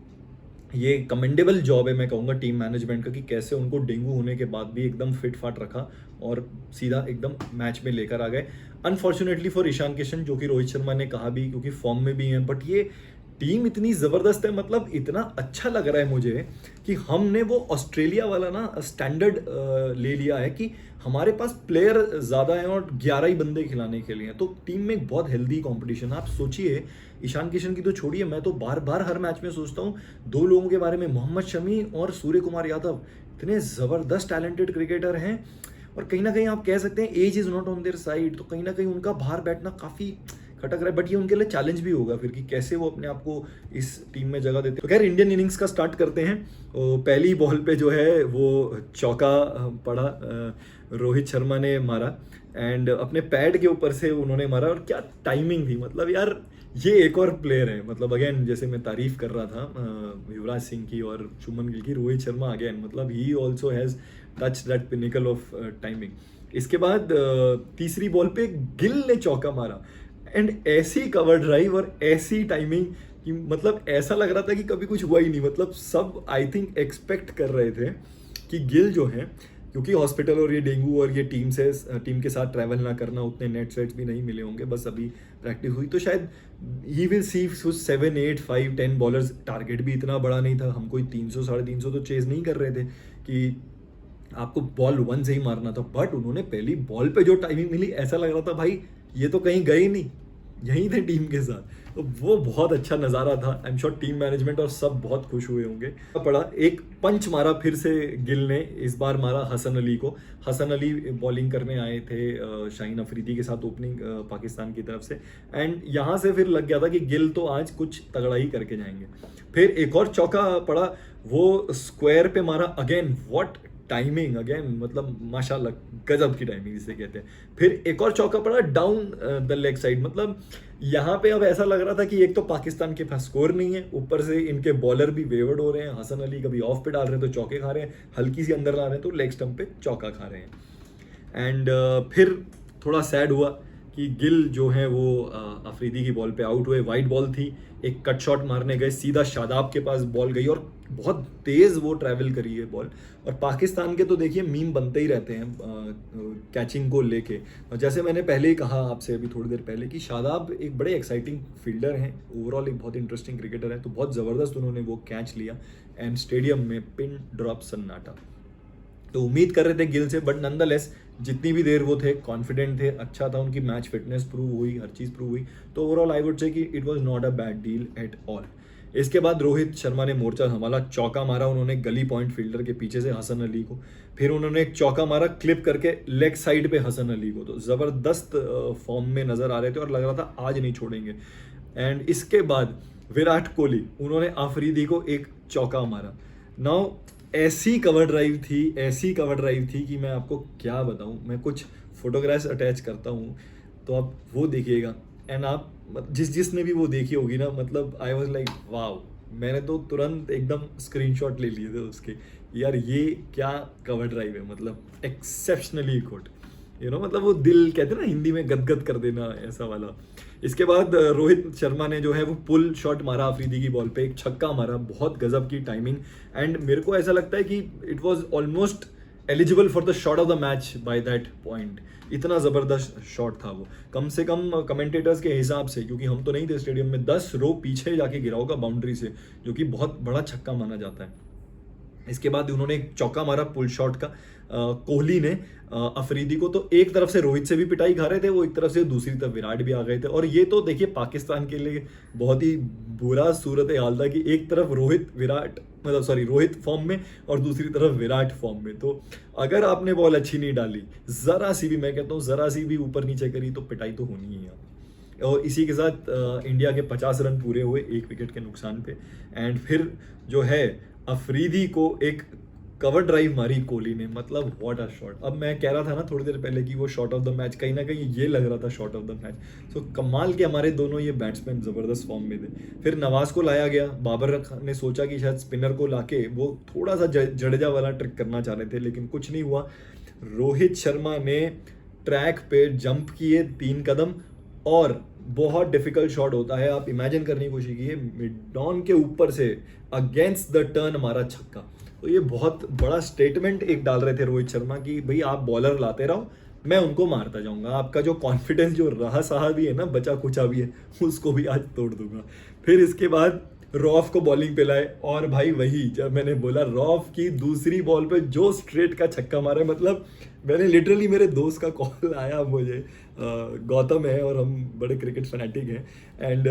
ये कमेंडेबल जॉब है मैं कहूँगा टीम मैनेजमेंट का, कि कैसे उनको डेंगू होने के बाद भी एकदम फिट फाट रखा और सीधा एकदम मैच में लेकर आ गए। अनफॉर्चुनेटली फॉर ईशान किशन, जो कि रोहित शर्मा ने कहा भी, क्योंकि फॉर्म में भी हैं, बट ये टीम इतनी ज़बरदस्त है, मतलब इतना अच्छा लग रहा है मुझे कि हमने वो ऑस्ट्रेलिया वाला ना स्टैंडर्ड ले लिया है कि हमारे पास प्लेयर ज़्यादा हैं और 11 ही बंदे खिलाने के लिए हैं। तो टीम में एक बहुत हेल्दी कंपटीशन है। आप सोचिए, ईशान किशन की तो छोड़िए, मैं तो बार बार हर मैच में सोचता हूँ दो लोगों के बारे में, मोहम्मद शमी और सूर्य कुमार यादव। इतने ज़बरदस्त टैलेंटेड क्रिकेटर हैं और कहीं ना कहीं आप कह सकते हैं edge is not on their side, तो कहीं ना कहीं उनका बाहर बैठना काफ़ी खटक रहा है। बट ये उनके लिए चैलेंज भी होगा फिर कि कैसे वो अपने आप को इस टीम में जगह देते हैं। तो खैर इंडियन इनिंग्स का स्टार्ट करते हैं। पहली बॉल पे जो है वो चौका पड़ा, रोहित शर्मा ने मारा एंड अपने पैड के ऊपर से उन्होंने मारा, और क्या टाइमिंग थी। मतलब यार ये एक और प्लेयर है, मतलब अगेन जैसे मैं तारीफ कर रहा था युवराज सिंह की और शुभमन गिल की, रोहित शर्मा अगेन मतलब he also has touch that pinnacle of timing. इसके बाद तीसरी बॉल पे गिल ने चौका मारा एंड ऐसी कवर ड्राइव और ऐसी टाइमिंग कि मतलब ऐसा लग रहा था कि कभी कुछ हुआ ही नहीं। मतलब सब आई थिंक एक्सपेक्ट कर रहे थे कि गिल जो है, क्योंकि हॉस्पिटल और ये डेंगू और ये टीम के साथ ट्रैवल ना करना, उतने नेट वेट्स भी नहीं मिले होंगे, बस अभी प्रैक्टिस हुई, तो शायद he will see 7, 8, 5, 10 bowlers. Target भी इतना बड़ा नहीं था, हम कोई 300, 350 तो चेज नहीं कर रहे थे कि आपको बॉल 1 से ही मारना था। बट उन्होंने पहली बॉल पे जो टाइमिंग मिली, ऐसा लग रहा था भाई ये तो कहीं गए ही नहीं, यहीं थे टीम के साथ। तो वो बहुत अच्छा नज़ारा था। आई एम श्योर टीम मैनेजमेंट और सब बहुत खुश हुए होंगे। पड़ा एक पंच मारा फिर से गिल ने, इस बार मारा हसन अली को। हसन अली बॉलिंग करने आए थे शाहीन अफरीदी के साथ ओपनिंग पाकिस्तान की तरफ से, एंड यहाँ से फिर लग गया था कि गिल तो आज कुछ तगड़ा ही करके जाएंगे। फिर एक और चौका पड़ा, वो स्क्वायर पे मारा। अगेन व्हाट टाइमिंग, अगेन मतलब माशाल्लाह गजब की टाइमिंग जिसे कहते हैं। फिर एक और चौका पड़ा डाउन द लेग साइड। मतलब यहाँ पे अब ऐसा लग रहा था कि एक तो पाकिस्तान के पास स्कोर नहीं है, ऊपर से इनके बॉलर भी वेवर्ड हो रहे हैं। हसन अली कभी ऑफ पे डाल रहे हैं तो चौके खा रहे हैं, हल्की सी अंदर ला रहे हैं तो लेग स्टंप पे चौका खा रहे हैं। एंड फिर थोड़ा सैड हुआ कि गिल जो है वो अफरीदी की बॉल पे आउट हुए। वाइड बॉल थी, एक कट शॉट मारने गए, सीधा शादाब के पास बॉल गई और बहुत तेज़ वो ट्रैवल करी है बॉल। और पाकिस्तान के तो देखिए मीम बनते ही रहते हैं कैचिंग को लेके। और जैसे मैंने पहले ही कहा आपसे अभी थोड़ी देर पहले कि शादाब एक बड़े एक्साइटिंग फील्डर हैं, ओवरऑल एक बहुत इंटरेस्टिंग क्रिकेटर है। तो बहुत ज़बरदस्त उन्होंने वो कैच लिया एंड स्टेडियम में पिन ड्रॉप सन्नाटा। तो उम्मीद कर रहे थे गिल से, बट नंदलेस जितनी भी देर वो थे कॉन्फिडेंट थे, अच्छा था, उनकी मैच फिटनेस प्रूव हुई, हर चीज़ प्रूव हुई। तो ओवरऑल आई वुड से कि it was not a bad deal at all. इसके बाद रोहित शर्मा ने मोर्चा संभाला, चौका मारा उन्होंने गली पॉइंट फील्डर के पीछे से हसन अली को। फिर उन्होंने एक चौका मारा क्लिप करके लेग साइड पे हसन अली को। तो ज़बरदस्त फॉर्म में नज़र आ रहे थे और लग रहा था आज नहीं छोड़ेंगे। एंड इसके बाद विराट कोहली, उन्होंने आफरीदी को एक चौका मारा। नाउ ऐसी कवर ड्राइव थी कि मैं आपको क्या बताऊं। मैं कुछ फोटोग्राफ्स अटैच करता हूं तो आप वो देखिएगा। एंड आप जिसने भी वो देखी होगी ना, मतलब आई वाज लाइक वाओ। मैंने तो तुरंत एकदम स्क्रीनशॉट ले लिए थे उसके, यार ये क्या कवर ड्राइव है, मतलब एक्सेप्शनली गुड, मतलब वो दिल कहते हैं ना हिंदी में गदगद कर देना, ऐसा वाला। इसके बाद रोहित शर्मा ने जो है वो पुल शॉट मारा अफरीदी की बॉल पे, एक छक्का मारा, बहुत गजब की टाइमिंग। एंड मेरे को ऐसा लगता है कि it was almost eligible for the shot of the match by that point. इतना ज़बरदस्त शॉट था वो, कम से कम कमेंटेटर्स के हिसाब से, क्योंकि हम तो नहीं थे स्टेडियम में, 10 रो पीछे जाके गिरा होगा बाउंड्री से, जो कि बहुत बड़ा छक्का माना जाता है। इसके बाद उन्होंने एक चौका मारा पुल शॉट का कोहली ने अफरीदी को। तो एक तरफ से रोहित से भी पिटाई खा रहे थे वो, एक तरफ से दूसरी तरफ विराट भी आ गए थे। और ये तो देखिए पाकिस्तान के लिए बहुत ही बुरा सूरत हाल था कि एक तरफ रोहित फॉर्म में और दूसरी तरफ विराट फॉर्म में। तो अगर आपने बॉल अच्छी नहीं डाली, ज़रा सी भी, मैं कहता हूँ ज़रा सी भी ऊपर नीचे करी, तो पिटाई तो होनी ही है। और इसी के साथ इंडिया के 50 रन पूरे हुए 1 विकेट के नुकसान पे। एंड फिर जो है अफरीदी को एक कवर ड्राइव मारी कोहली ने, मतलब व्हाट अ शॉट। अब मैं कह रहा था ना थोड़ी देर पहले कि वो शॉट ऑफ द मैच, कहीं ना कहीं ये लग रहा था शॉट ऑफ द मैच। सो कमाल के हमारे दोनों ये बैट्समैन ज़बरदस्त फॉर्म में थे। फिर नवाज को लाया गया, बाबर ने सोचा कि शायद स्पिनर को लाके वो थोड़ा सा जडेजा वाला ट्रिक करना चाह रहे थे, लेकिन कुछ नहीं हुआ। रोहित शर्मा ने ट्रैक पे जंप किए 3 कदम, और बहुत डिफिकल्ट शॉट होता है, आप इमेजिन करने की कोशिश कीजिए, मिड ऑन के ऊपर से अगेंस्ट द टर्न मारा छक्का। तो ये बहुत बड़ा स्टेटमेंट एक डाल रहे थे रोहित शर्मा की भाई आप बॉलर लाते रहो, मैं उनको मारता जाऊंगा, आपका जो कॉन्फिडेंस जो रहा सहा भी है ना, बचा कुचा भी है, उसको भी आज तोड़ दूंगा। फिर इसके बाद रॉफ को बॉलिंग पे लाए, और भाई वही जब मैंने बोला रॉफ की दूसरी बॉल पे जो स्ट्रेट का छक्का मारा है, मतलब मैंने लिटरली, मेरे दोस्त का कॉल आया मुझे, गौतम है और हम बड़े क्रिकेट फैनेटिक हैं, एंड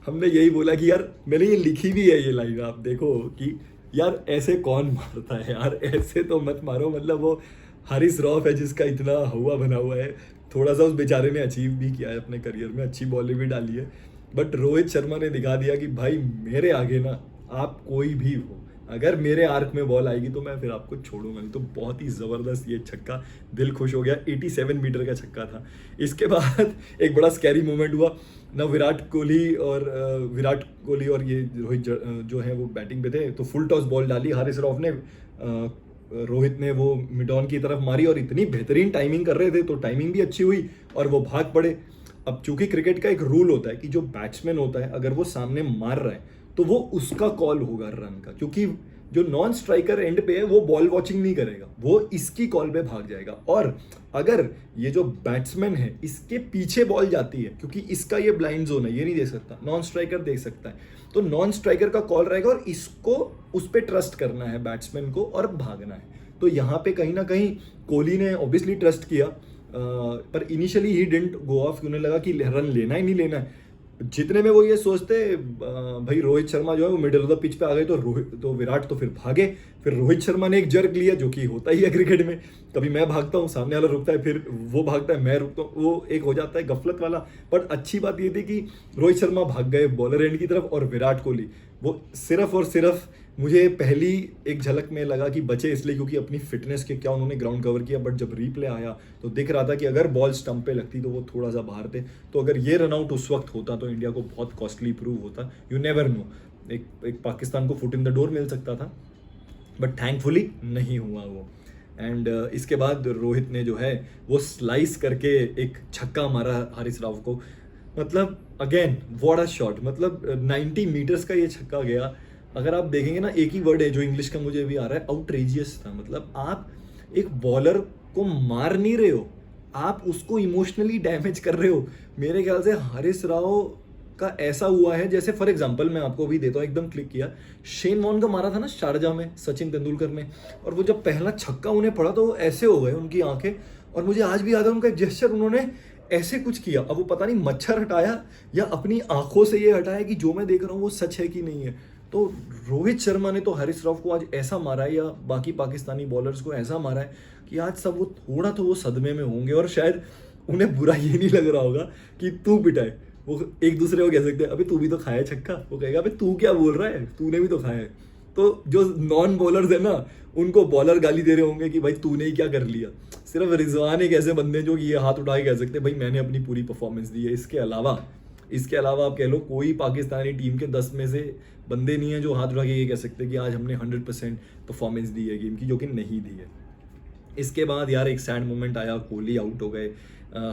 हमने यही बोला कि यार मैंने ये लिखी भी है ये लाइन, आप देखो कि यार ऐसे कौन मारता है यार, ऐसे तो मत मारो। मतलब वो हारिस रॉफ है जिसका इतना हुआ बना हुआ है, थोड़ा सा उस बेचारे ने अचीव भी किया है अपने करियर में, अच्छी बॉलिंग भी डाली है, बट रोहित शर्मा ने दिखा दिया कि भाई मेरे आगे ना आप कोई भी हो, अगर मेरे आर्क में बॉल आएगी तो मैं फिर आपको छोड़ूंगा नहीं। तो बहुत ही ज़बरदस्त ये छक्का, दिल खुश हो गया, 87 मीटर का छक्का था। इसके बाद एक बड़ा स्कैरी मोमेंट हुआ ना, विराट कोहली और ये रोहित जो है वो बैटिंग पे थे, तो फुल टॉस बॉल डाली हारिस रॉफ ने, रोहित ने वो मिड ऑन की तरफ मारी, और इतनी बेहतरीन टाइमिंग कर रहे थे तो टाइमिंग भी अच्छी हुई और वो भाग पड़े। अब चूंकि क्रिकेट का एक रूल होता है कि जो बैट्समैन होता है अगर वो सामने मार रहा है तो वो उसका कॉल होगा रन का, क्योंकि जो नॉन स्ट्राइकर एंड पे है वो बॉल वॉचिंग नहीं करेगा, वो इसकी कॉल पे भाग जाएगा। और अगर ये जो बैट्समैन है इसके पीछे बॉल जाती है, क्योंकि इसका ये ब्लाइंड जोन है, ये नहीं देख सकता, नॉन स्ट्राइकर देख सकता है, तो नॉन स्ट्राइकर का कॉल रहेगा और इसको उस पर ट्रस्ट करना है बैट्समैन को और भागना है। तो यहाँ पे कहीं ना कहीं कोहली ने ऑब्वियसली ट्रस्ट किया, पर initially he didn't go of, उन्हें लगा कि रन लेना ही नहीं लेना है। जितने में वो ये सोचते भाई रोहित शर्मा जो है वो मिडिल ऑफ द पिच पे आ गए, तो विराट तो फिर भागे, फिर रोहित शर्मा ने एक जर्क लिया, जो कि होता ही है क्रिकेट में, कभी मैं भागता हूँ सामने वाला रुकता है, फिर वो भागता है मैं रुकता हूँ, वो एक हो जाता है गफलत वाला। बट अच्छी बात ये थी कि रोहित शर्मा भाग गए बॉलर एंड की तरफ, और विराट कोहली वो सिर्फ और सिर्फ, मुझे पहली एक झलक में लगा कि बचे इसलिए क्योंकि अपनी फिटनेस के क्या उन्होंने ग्राउंड कवर किया, बट जब रीप्ले आया तो दिख रहा था कि अगर बॉल स्टंप पे लगती तो वो थोड़ा सा बाहर थे, तो अगर ये रन आउट उस वक्त होता तो इंडिया को बहुत कॉस्टली प्रूव होता। यू नेवर नो, एक पाकिस्तान को फुट इन द डोर मिल सकता था, बट थैंकफुली नहीं हुआ वो। एंड इसके बाद रोहित ने जो है वो स्लाइस करके एक छक्का मारा हारिस राव को, मतलब अगेन व्हाट अ शॉट, मतलब 90 मीटर्स का ये छक्का गया। अगर आप देखेंगे ना, एक ही वर्ड है जो इंग्लिश का मुझे भी आ रहा है, आउटरेजियस था। मतलब आप एक बॉलर को मार नहीं रहे हो, आप उसको इमोशनली डैमेज कर रहे हो। मेरे ख्याल से हारिस राव का ऐसा हुआ है जैसे, फॉर एग्जांपल मैं आपको भी देता हूँ, एकदम क्लिक किया, शेन वॉर्न का मारा था ना शारजा में सचिन तेंदुलकर ने, और वो जब पहला छक्का उन्हें पड़ा तो वो ऐसे हो गए उनकी आंखें, और मुझे आज भी याद है उनका एक जेस्चर, उन्होंने ऐसे कुछ किया। अब वो पता नहीं मच्छर हटाया या अपनी आंखों से ये हटाया कि जो मैं देख रहा हूँ वो सच है कि नहीं है। तो रोहित शर्मा ने तो हारिस राव को आज ऐसा मारा है, या बाकी पाकिस्तानी बॉलर्स को ऐसा मारा है कि आज सब वो थोड़ा तो वो सदमे में होंगे, और शायद उन्हें बुरा ये नहीं लग रहा होगा कि तू पिटाए। वो एक दूसरे को कह सकते हैं अबे तू भी तो खाया छक्का, वो कहेगा अबे तू क्या बोल रहा है, तूने भी तो खाया है। तो जो नॉन बॉलर्स है ना, उनको बॉलर गाली दे रहे होंगे कि भाई तूने ही क्या कर लिया। सिर्फ रिजवान एक ऐसे बंदे जो कि ये हाथ उठा के कह सकते हैं भाई मैंने अपनी पूरी परफॉर्मेंस दी है। इसके अलावा आप कह लो कोई पाकिस्तानी टीम के 10 में से बंदे नहीं है जो हाथ उठा के ये कह सकते हैं कि आज हमने 100% परफॉर्मेंस दी है गेम की, जो कि नहीं दी है। इसके बाद यार एक सैड मोमेंट आया, कोहली आउट हो गए,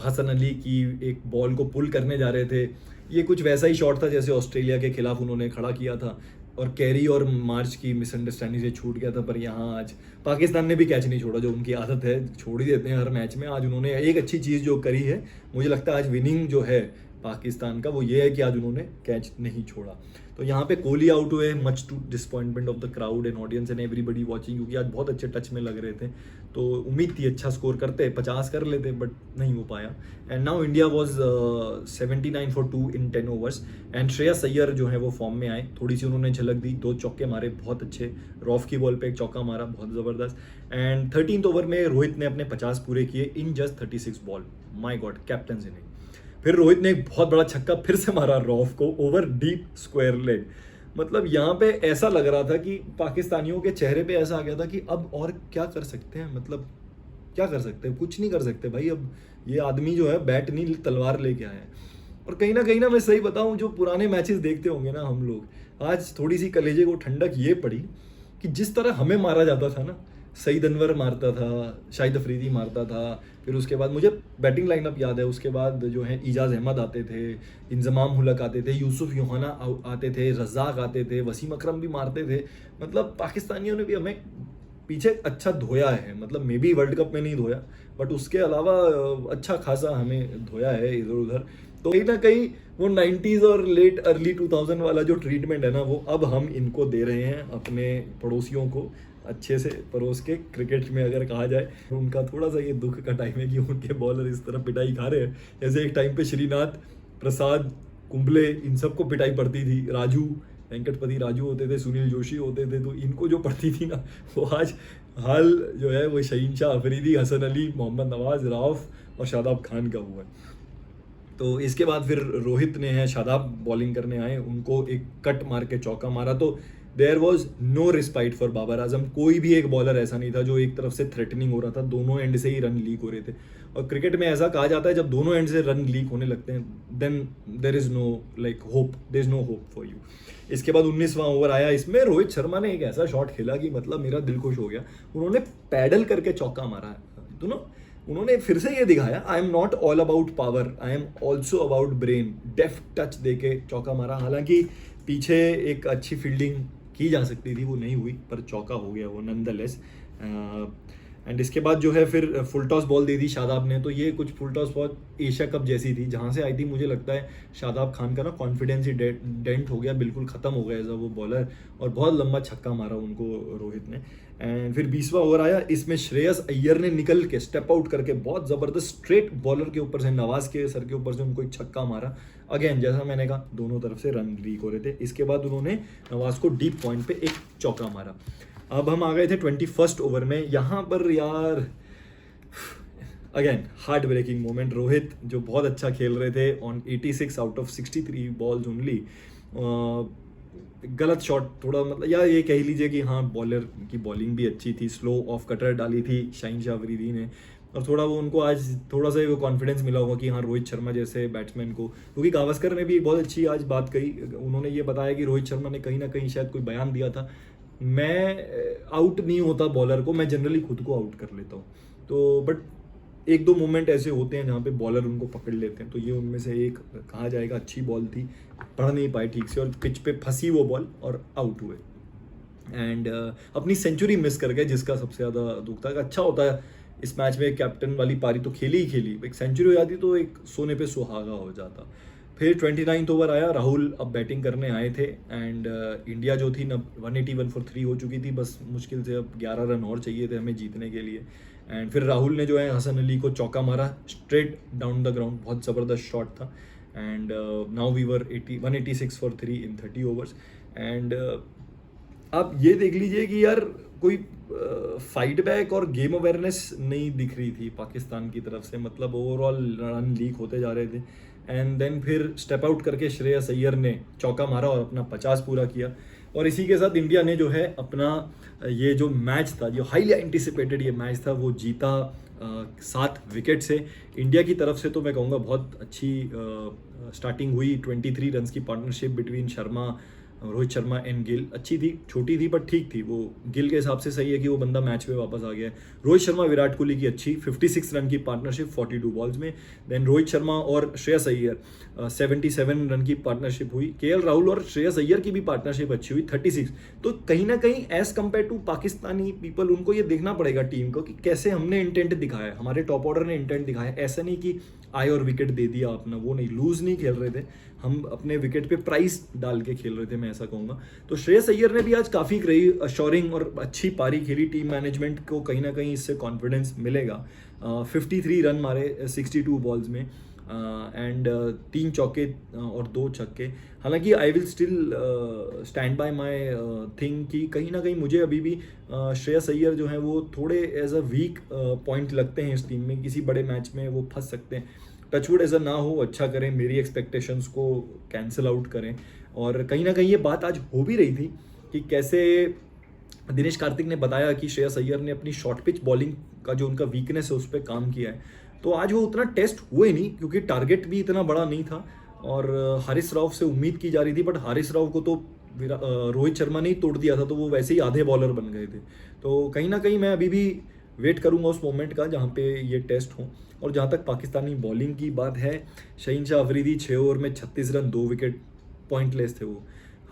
हसन अली की एक बॉल को पुल करने जा रहे थे, ये कुछ वैसा ही शॉट था जैसे ऑस्ट्रेलिया के खिलाफ उन्होंने खड़ा किया था, और कैरी और मार्च की मिसअंडरस्टैंडिंग से छूट गया था। पर यहाँ आज पाकिस्तान ने भी कैच नहीं छोड़ा, जो उनकी आदत है, छोड़ ही देते हैं हर मैच में। आज उन्होंने एक अच्छी चीज़ जो करी है, मुझे लगता है आज विनिंग जो है पाकिस्तान का वो ये है कि आज उन्होंने कैच नहीं छोड़ा। तो यहाँ पे कोहली आउट हुए, much to disappointment of the crowd and audience and everybody watching, क्योंकि आज बहुत अच्छे टच में लग रहे थे, तो उम्मीद थी अच्छा स्कोर करते, 50 कर लेते, बट नहीं हो पाया। And now India was 79 for 2 in 10 overs, and Shreyas Iyer जो है वो फॉर्म में आए, थोड़ी सी उन्होंने झलक दी, 2 चौके मारे बहुत अच्छे, रॉफ की बॉल पे एक चौका मारा बहुत ज़बरदस्त। एंड 13th ओवर में रोहित ने अपने 50 पूरे किए in just 36 ball. My God, captain inning. फिर रोहित ने एक बहुत बड़ा छक्का फिर से मारा रॉफ को ओवर डीप स्क्वायर लेग। मतलब यहाँ पे ऐसा लग रहा था कि पाकिस्तानियों के चेहरे पे ऐसा आ गया था कि अब और क्या कर सकते हैं, मतलब क्या कर सकते हैं, कुछ नहीं कर सकते भाई। अब ये आदमी जो है बैट नहीं तलवार लेके आया है। और कहीं ना मैं सही बताऊं, जो पुराने मैचेस देखते होंगे ना हम लोग, आज थोड़ी सी कलेजे को ठंडक ये पड़ी कि जिस तरह हमें मारा जाता था ना, सईद अनवर मारता था, शाहिद अफरीदी मारता था। फिर उसके बाद मुझे बैटिंग लाइनअप याद है, उसके बाद जो है इजाज़ अहमद आते थे, इंजमाम हुलक आते थे, यूसुफ यूहाना आते थे, रज़ाक आते थे, वसीम अकरम भी मारते थे। मतलब पाकिस्तानियों ने भी हमें पीछे अच्छा धोया है, मतलब मे बी वर्ल्ड कप में नहीं धोया, बट उसके अलावा अच्छा खासा हमें धोया है इधर उधर। तो कहीं ना कहीं वो 90s और लेट अर्ली 2000 वाला जो ट्रीटमेंट है ना, वो अब हम इनको दे रहे हैं अपने पड़ोसियों को, अच्छे से परोस के। क्रिकेट में अगर कहा जाए तो उनका थोड़ा सा ये दुख का टाइम है कि उनके बॉलर इस तरह पिटाई खा रहे हैं। जैसे एक टाइम पे श्रीनाथ, प्रसाद, कुंबले, इन सबको पिटाई पड़ती थी, राजू, वेंकटपति राजू होते थे, सुनील जोशी होते थे, तो इनको जो पड़ती थी ना, वो आज हाल जो है वो शहीनशाह अफरीदी, हसन अली, मोहम्मद नवाज, राउफ और शादाब खान का हुआ है। तो इसके बाद फिर रोहित ने है, शादाब बॉलिंग करने आए, उनको एक कट मार के चौका मारा। तो there was no respite for Babar Azam. कोई भी एक बॉलर ऐसा नहीं था जो एक तरफ से थ्रेटनिंग हो रहा था, दोनों एंड से ही रन लीक हो रहे थे। और क्रिकेट में ऐसा कहा जाता है जब दोनों एंड से रन लीक होने लगते हैं, then there is no like hope, there is no hope for you. इसके बाद 19वां ओवर आया, इसमें रोहित शर्मा ने एक ऐसा शॉट खेला कि मतलब मेरा दिल खुश हो गया। उन्होंने पैडल करके चौका मारा है, दोनों। उन्होंने फिर से ये दिखाया, I am not all about power, I am also about brain. Deft touch दे के चौका मारा। हालांकि पीछे एक अच्छी फील्डिंग की जा सकती थी, वो नहीं हुई, पर चौका हो गया वो नंदलेस। एंड इसके बाद जो है फिर फुल टॉस बॉल दे दी शादाब ने। तो ये कुछ full toss ball Asia cup जैसी थी, जहाँ से आई थी मुझे लगता है शादाब खान का ना कॉन्फिडेंस ही डेंट हो गया, बिल्कुल ख़त्म हो गया एज वो बॉलर। और बहुत लंबा छक्का मारा उनको रोहित ने। एंड फिर 20वां ओवर आया, इसमें श्रेयस अय्यर ने निकल के स्टेप आउट करके बहुत ज़बरदस्त स्ट्रेट बॉलर के ऊपर से, नवाज के सर के ऊपर से उनको एक छक्का मारा। अगेन जैसा मैंने कहा, दोनों तरफ से रन लीक हो रहे थे। इसके बाद उन्होंने नवाज को डीप पॉइंट पे एक चौका मारा। अब हम आ गए थे 21st ओवर में। यहाँ पर यार again heart breaking moment. Rohit जो बहुत अच्छा खेल रहे थे on 86 out of 63 balls only, गलत शॉट थोड़ा, मतलब या ये कह लीजिए कि हाँ बॉलर की बॉलिंग भी अच्छी थी, स्लो ऑफ कटर डाली थी शाहीन-शाह अफरीदी ने, और थोड़ा वो उनको आज थोड़ा सा वो कॉन्फिडेंस मिला होगा कि हाँ रोहित शर्मा जैसे बैट्समैन को, क्योंकि गावस्कर ने भी एक बहुत अच्छी आज बात कही। उन्होंने ये बताया कि रोहित शर्मा ने कहीं ना कहीं शायद कोई बयान दिया था, मैं आउट नहीं होता बॉलर को, मैं जनरली खुद को आउट कर लेता हूँ। तो बट एक दो मोमेंट ऐसे होते हैं जहाँ पे बॉलर उनको पकड़ लेते हैं, तो ये उनमें से एक कहा जाएगा अच्छी बॉल थी, पढ़ नहीं पाए ठीक से और पिच पे फंसी वो बॉल और आउट हुए। एंड अपनी सेंचुरी मिस कर गए, जिसका सबसे ज़्यादा दुख था। अच्छा होता है इस मैच में कैप्टन वाली पारी तो खेली ही खेली, एक सेंचुरी हो जाती तो एक सोने पे सुहागा हो जाता। फिर 29th ओवर आया, राहुल अब बैटिंग करने आए थे। एंड इंडिया जो थी ना 181 for 3 हो चुकी थी, बस मुश्किल से अब 11 रन और चाहिए थे हमें जीतने के लिए। एंड फिर राहुल ने जो है हसन अली को चौका मारा स्ट्रेट डाउन द ग्राउंड, बहुत ज़बरदस्त शॉट था। And now we were 186 for 3 in 30 overs। And आप ये देख लीजिए कि यार कोई फाइट बैक और गेम अवेयरनेस नहीं दिख रही थी पाकिस्तान की तरफ से, मतलब ओवरऑल रन लीक होते जा रहे थे। एंड देन फिर स्टेप आउट करके श्रेयस अय्यर ने चौका मारा और अपना 50 पूरा किया। और इसी के साथ इंडिया ने जो है अपना ये जो मैच था, जो हाईली एंटिसिपेटेड ये मैच था, वो जीता 7 विकेट से। इंडिया की तरफ से तो मैं कहूँगा बहुत अच्छी स्टार्टिंग हुई। 23 रन्स की partnership between Rohit Sharma and Gill अच्छी थी, छोटी थी बट ठीक थी। वो गिल के हिसाब से सही है कि वो बंदा मैच में वापस आ गया है। रोहित शर्मा विराट कोहली की अच्छी 56 रन की पार्टनरशिप 42 बॉल्स में। देन रोहित शर्मा और श्रेयस अय्यर 77 रन की पार्टनरशिप हुई। केएल राहुल और श्रेयस अय्यर की भी पार्टनरशिप अच्छी हुई 36। तो कहीं ना कहीं as compare to Pakistani people, उनको ये देखना पड़ेगा टीम को कि कैसे हमने इंटेंट दिखाया है, हमारे टॉप ऑर्डर ने इंटेंट दिखाया। ऐसा नहीं कि आए और विकेट दे दिया अपना, वो नहीं, लूज नहीं खेल रहे थे हम, अपने विकेट पे प्राइस डाल के खेल रहे थे, मैं ऐसा कहूँगा। तो श्रेयस अय्यर ने भी आज काफ़ी रही अश्योरिंग और अच्छी पारी खेली। टीम मैनेजमेंट को कहीं ना कहीं इससे कॉन्फिडेंस मिलेगा। 53 रन मारे 62 बॉल्स में, एंड 3 चौके और 2 छक्के। हालांकि I will still stand by my thing कि कहीं ना कहीं मुझे अभी भी श्रेयस अय्यर जो है वो थोड़े एज अ वीक पॉइंट लगते हैं इस टीम में। किसी बड़े मैच में वो फंस सकते हैं। टचवुड ऐसा ना हो, अच्छा करें, मेरी एक्सपेक्टेशंस को कैंसिल आउट करें। और कहीं ना कहीं ये बात आज हो भी रही थी कि कैसे दिनेश कार्तिक ने बताया कि श्रेयस अय्यर ने अपनी शॉर्ट पिच बॉलिंग का जो उनका वीकनेस है उस पर काम किया है। तो आज वो उतना टेस्ट हुए नहीं, क्योंकि टारगेट भी इतना बड़ा नहीं था और हारिस राव से उम्मीद की जा रही थी, बट हारिस राव को तो रोहित शर्मा ने ही तोड़ दिया था, तो वो वैसे ही आधे बॉलर बन गए थे। तो कहीं ना कहीं मैं अभी भी वेट करूंगा उस मोमेंट का जहाँ पे ये टेस्ट हो। और जहाँ तक पाकिस्तानी बॉलिंग की बात है, शहीन शाह अफरीदी 6 ओवर में 36 रन, 2 विकेट, पॉइंटलेस थे वो।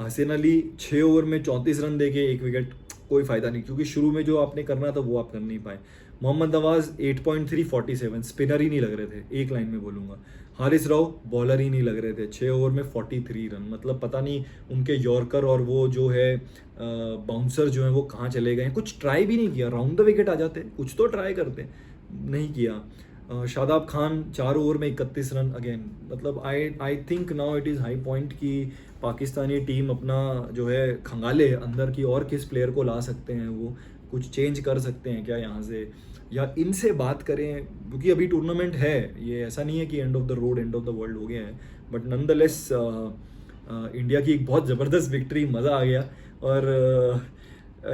हसन अली 6 ओवर में 34 रन देके 1 विकेट, कोई फ़ायदा नहीं, क्योंकि शुरू में जो आपने करना था वो आप कर नहीं पाए। मोहम्मद नवाज 8.3, 47, स्पिनर ही नहीं लग रहे थे, एक लाइन में बोलूँगा। हारिस राव बॉलर ही नहीं लग रहे थे, 6 ओवर में 43 रन, मतलब पता नहीं उनके यॉर्कर और वो जो है बाउंसर जो है वो कहाँ चले गए। कुछ ट्राई भी नहीं किया, राउंड द विकेट आ जाते, कुछ तो ट्राई करते, नहीं किया। शादाब खान 4 ओवर में 31 रन, अगेन मतलब I think now it is high point कि पाकिस्तानी टीम अपना जो है खंगाले अंदर की, और किस प्लेयर को ला सकते हैं, वो कुछ चेंज कर सकते हैं क्या यहाँ से, या इनसे बात करें, क्योंकि अभी टूर्नामेंट है, ये ऐसा नहीं है कि end of the road, end of the world हो गया है, बट नॉनदलेस इंडिया की एक बहुत ज़बरदस्त विक्ट्री, मज़ा आ गया। और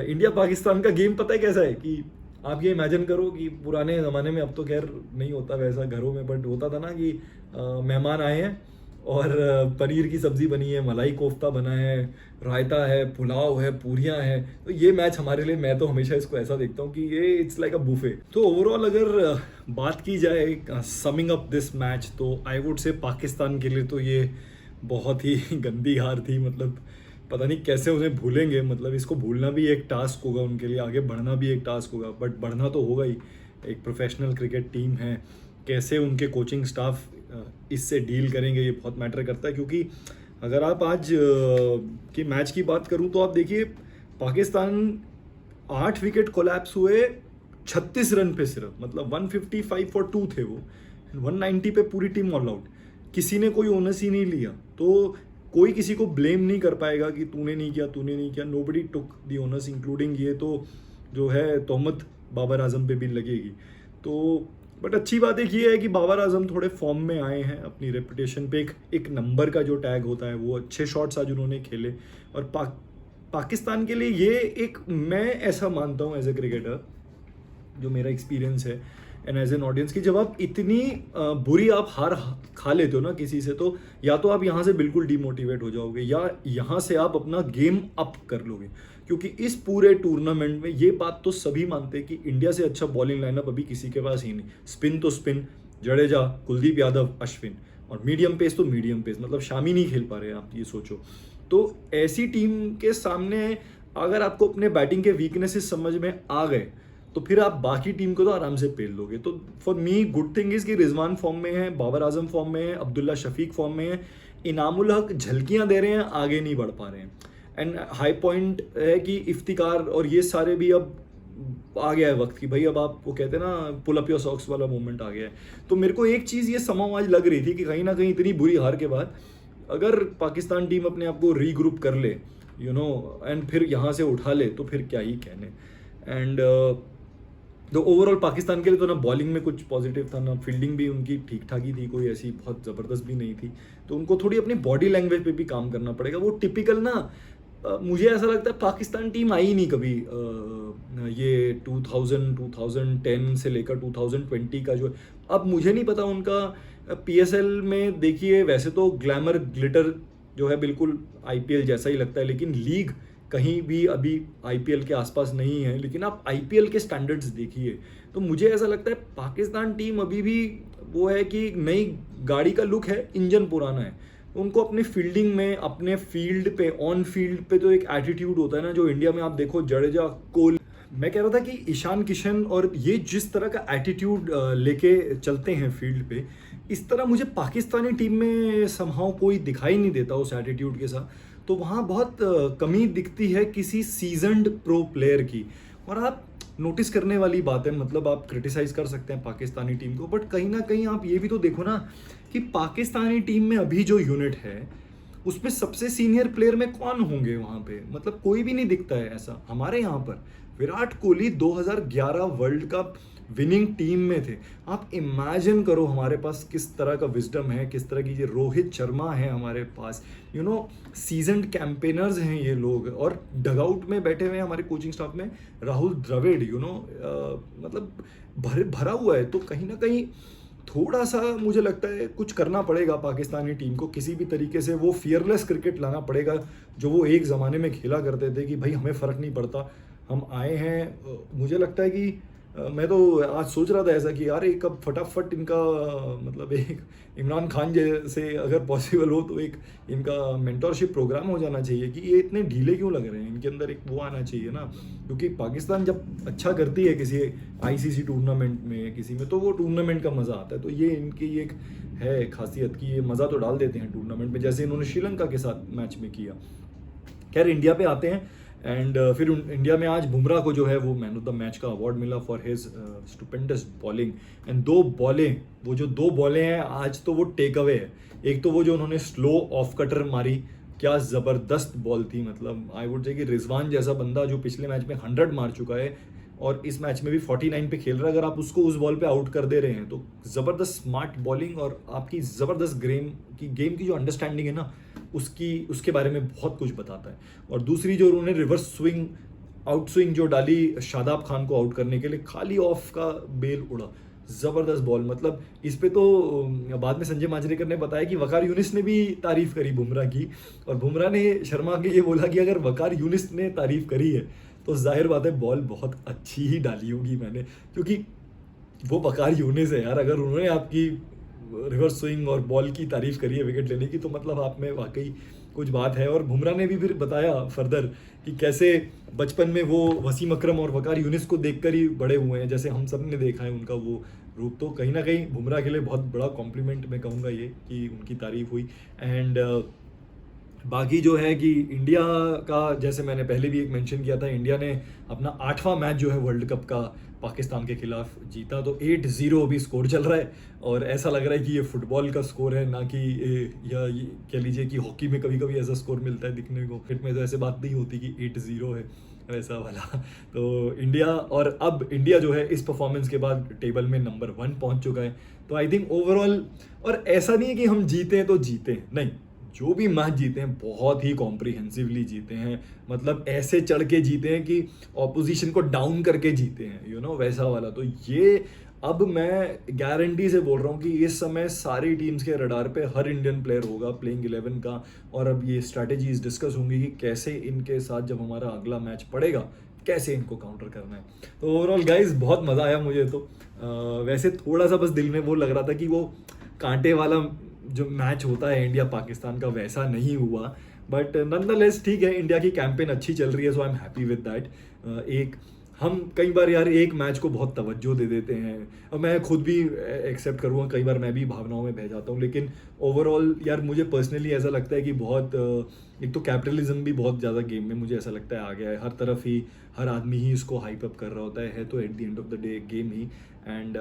इंडिया पाकिस्तान का गेम पता है कैसा है कि आप ये इमेजिन करो कि पुराने ज़माने में, अब तो खैर नहीं होता वैसा घरों में, बट होता था ना कि मेहमान आए हैं और पनीर की सब्ज़ी बनी है, मलाई कोफ्ता बना है, रायता है, पुलाव है, पूरियां हैं। तो ये मैच हमारे लिए, मैं तो हमेशा इसको ऐसा देखता हूँ कि ये इट्स लाइक अ बुफे। तो ओवरऑल अगर बात की जाए, समिंग अप दिस मैच, तो आई वुड से पाकिस्तान के लिए तो ये बहुत ही गंदी हार थी। मतलब पता नहीं कैसे उन्हें भूलेंगे, मतलब इसको भूलना भी एक टास्क होगा उनके लिए, आगे बढ़ना भी एक टास्क होगा, बट बढ़ना तो होगा ही। एक प्रोफेशनल क्रिकेट टीम है, कैसे उनके कोचिंग स्टाफ इससे डील करेंगे, ये बहुत मैटर करता है। क्योंकि अगर आप आज के मैच की बात करूं तो आप देखिए, पाकिस्तान 8 विकेट कोलैप्स हुए 36 रन पे सिर्फ, मतलब 155 फॉर 2 थे वो, 190 पे पूरी टीम ऑल आउट, किसी ने कोई ओनस ही नहीं लिया। तो कोई किसी को ब्लेम नहीं कर पाएगा कि तूने नहीं किया, तूने नहीं किया, नोबडी टुक दी ओनस, इंक्लूडिंग ये तो जो है तोहमत बाबर आजम पे भी लगेगी। तो बट अच्छी बात एक ये है कि बाबर आजम थोड़े फॉर्म में आए हैं, अपनी रेपुटेशन पे एक नंबर का जो टैग होता है, वो अच्छे शॉट्स आज उन्होंने खेले। और पाकिस्तान के लिए ये एक, मैं ऐसा मानता हूँ एज ए क्रिकेटर, जो मेरा एक्सपीरियंस है एंड एज एन ऑडियंस, की जब आप इतनी बुरी आप हार खा लेते हो ना किसी से, तो या तो आप यहाँ से बिल्कुल डिमोटिवेट हो जाओगे, या यहाँ से आप अपना गेम अप कर लोगे। क्योंकि इस पूरे टूर्नामेंट में ये बात तो सभी मानते हैं कि इंडिया से अच्छा बॉलिंग लाइनअप अभी किसी के पास ही नहीं। स्पिन तो स्पिन, जडेजा, कुलदीप यादव, अश्विन, और मीडियम पेस तो मीडियम पेस, मतलब शामी नहीं खेल पा रहे, आप ये सोचो। तो ऐसी टीम के सामने अगर आपको अपने बैटिंग के वीकनेसेस समझ में आ गए, तो फिर आप बाकी टीम को तो आराम से पेल लोगे। तो for me good thing is कि रिजवान फॉर्म में है, बाबर आजम फॉर्म में है, अब्दुल्ला शफीक फॉर्म में है, इनामुल हक झलकियां दे रहे हैं, आगे नहीं बढ़ पा रहे हैं। एंड हाई पॉइंट है कि इफ्तिकार और ये सारे भी अब आ गया है वक्त कि भाई अब आप, वो कहते हैं ना, पुल अप योर सॉक्स वाला मोमेंट आ गया है। तो मेरे को एक चीज़ ये समाव आज लग रही थी कि कहीं ना कहीं इतनी बुरी हार के बाद अगर पाकिस्तान टीम अपने आप को रीग्रुप कर ले, एंड फिर यहाँ से उठा ले, तो फिर क्या ही कहने। एंड तो ओवरऑल पाकिस्तान के लिए तो ना बॉलिंग में कुछ पॉजिटिव था, ना फील्डिंग भी उनकी ठीक ठाक ही थी, कोई ऐसी बहुत ज़बरदस्त भी नहीं थी। तो उनको थोड़ी अपनी बॉडी लैंग्वेज पे भी काम करना पड़ेगा। वो टिपिकल ना, मुझे ऐसा लगता है पाकिस्तान टीम आई नहीं कभी, ये 2010 से लेकर 2020 का जो, अब मुझे नहीं पता उनका PSL में देखिए, वैसे तो ग्लैमर ग्लिटर जो है बिल्कुल IPL जैसा ही लगता है, लेकिन लीग कहीं भी अभी IPL के आसपास नहीं है। लेकिन आप IPL के स्टैंडर्ड्स देखिए, तो मुझे ऐसा लगता है पाकिस्तान टीम अभी भी वो है कि नई गाड़ी का लुक है, इंजन पुराना है। उनको अपनी फील्डिंग में, अपने फील्ड पे, ऑन फील्ड पे तो एक एटीट्यूड होता है ना, जो इंडिया में आप देखो जडेजा, कोहली, मैं कह रहा था कि ईशान किशन, और ये जिस तरह का एटीट्यूड लेके चलते हैं फील्ड पे, इस तरह मुझे पाकिस्तानी टीम में समहाउ कोई दिखाई नहीं देता उस एटीट्यूड के साथ। तो वहाँ बहुत कमी दिखती है किसी सीजन्ड प्रो प्लेयर की। और आप नोटिस करने वाली बात है, मतलब आप क्रिटिसाइज कर सकते हैं पाकिस्तानी टीम को, बट कहीं ना कहीं आप ये भी तो देखो ना कि पाकिस्तानी टीम में अभी जो यूनिट है उसमें सबसे सीनियर प्लेयर में कौन होंगे वहाँ पे, मतलब कोई भी नहीं दिखता है ऐसा। हमारे यहाँ पर Virat Kohli 2011 world cup winning team में थे। आप इमेजिन करो हमारे पास किस तरह का विजडम है, किस तरह की, ये रोहित शर्मा है हमारे पास, सीजन्ड कैंपेनर्स हैं ये लोग, और डगआउट में बैठे हुए हैं हमारे कोचिंग स्टाफ में राहुल द्रविड़, मतलब भरा हुआ है। तो कहीं ना कहीं थोड़ा सा मुझे लगता है कुछ करना पड़ेगा पाकिस्तानी टीम को, किसी भी तरीके से वो फियरलेस क्रिकेट लाना पड़ेगा जो वो एक ज़माने में खेला करते थे कि भाई हमें फ़र्क नहीं पड़ता, हम आए हैं। मुझे लगता है कि मैं तो आज सोच रहा था ऐसा कि यार एक अब फटाफट इनका मतलब एक इमरान खान जैसे अगर पॉसिबल हो तो एक इनका मेंटोरशिप प्रोग्राम हो जाना चाहिए कि ये इतने ढीले क्यों लग रहे हैं, इनके अंदर एक वो आना चाहिए ना। क्योंकि पाकिस्तान जब अच्छा करती है किसी आईसीसी टूर्नामेंट में किसी में, तो वो टूर्नामेंट का मज़ा आता है। तो ये इनकी एक है खासियत कि ये मज़ा तो डाल देते हैं टूर्नामेंट में, जैसे इन्होंने श्रीलंका के साथ मैच में किया। खैर इंडिया पे आते हैं एंड फिर इंडिया में आज बुमराह को जो है वो मैन ऑफ द मैच का अवार्ड मिला for his stupendous bowling and दो बॉलें हैं आज, तो वो टेक अवे है। एक तो वो जो उन्होंने स्लो ऑफ कटर मारी, क्या ज़बरदस्त बॉल थी। मतलब आई वुड से कि रिजवान जैसा बंदा जो पिछले मैच में 100 मार चुका है और इस मैच में भी 49 पे खेल रहा है, अगर आप उसको उस बॉल पे आउट कर दे रहे हैं तो ज़बरदस्त स्मार्ट बॉलिंग और आपकी ज़बरदस्त गेम की जो अंडरस्टैंडिंग है ना उसके बारे में बहुत कुछ बताता है। और दूसरी जो उन्होंने रिवर्स स्विंग आउट स्विंग जो डाली शादाब खान को आउट करने के लिए, खाली ऑफ का बेल उड़ा, ज़बरदस्त बॉल। मतलब इस पे तो बाद में संजय मांजरेकर ने बताया कि वकार यूनिस ने भी तारीफ करी बुमराह की, और बुमराह ने शर्मा के ये बोला कि अगर वकार यूनिस ने तारीफ करी है तो जाहिर बात है बॉल बहुत अच्छी ही डाली होगी मैंने, क्योंकि वो वकार यूनिस है यार। अगर उन्होंने आपकी रिवर्स स्विंग और बॉल की तारीफ करी है विकेट लेने की, तो मतलब आप में वाकई कुछ बात है। और बुमराह ने भी फिर बताया फर्दर कि कैसे बचपन में वो वसीम अकरम और वकार यूनिस को देखकर ही बड़े हुए हैं, जैसे हम सब ने देखा है उनका वो रूप। तो कहीं ना कहीं बुमराह के लिए बहुत बड़ा कॉम्प्लीमेंट मैं कहूँगा ये कि उनकी तारीफ हुई। एंड बाकी जो है कि इंडिया का, जैसे मैंने पहले भी एक मेंशन किया था, इंडिया ने अपना 8वां मैच जो है वर्ल्ड कप का पाकिस्तान के खिलाफ जीता। तो 8-0 अभी स्कोर चल रहा है और ऐसा लग रहा है कि ये फुटबॉल का स्कोर है, ना कि या ये कह लीजिए कि हॉकी में कभी कभी ऐसा स्कोर मिलता है दिखने को, क्रिकेट में तो ऐसे बात नहीं होती कि 8-0 है वैसा वाला। तो इंडिया, और अब इंडिया जो है इस परफॉर्मेंस के बाद टेबल में नंबर 1 पहुंच चुका है। तो आई थिंक ओवरऑल, और ऐसा नहीं है कि हम जीते हैं तो जीते हैं, नहीं, जो भी मैच जीते हैं बहुत ही कॉम्प्रिहेंसिवली जीते हैं। मतलब ऐसे चढ़ के जीते हैं कि ऑपोजिशन को डाउन करके जीते हैं, वैसा वाला। तो ये अब मैं गारंटी से बोल रहा हूँ कि इस समय सारी टीम्स के रडार पे हर इंडियन प्लेयर होगा प्लेइंग 11 का, और अब ये स्ट्रैटेजीज डिस्कस होंगी कि कैसे इनके साथ जब हमारा अगला मैच पड़ेगा कैसे इनको काउंटर करना है। तो ओवरऑल गाइज बहुत मज़ा आया मुझे तो। वैसे थोड़ा सा बस दिल में वो लग रहा था कि वो कांटे वाला जो मैच होता है इंडिया पाकिस्तान का वैसा नहीं हुआ, बट नॉनदलेस ठीक है, इंडिया की कैंपेन अच्छी चल रही है, so I am happy with that. एक हम कई बार यार एक मैच को बहुत तवज्जो दे देते हैं, और मैं खुद भी एक्सेप्ट करूँगा, कई बार मैं भी भावनाओं में बह जाता हूँ, लेकिन ओवरऑल यार मुझे पर्सनली ऐसा लगता है कि बहुत एक तो कैपिटलिज्म भी बहुत ज़्यादा गेम में मुझे ऐसा लगता है आ गया है। हर तरफ ही हर आदमी ही इसको हाइप अप कर रहा होता है तो at the end of the day game he. And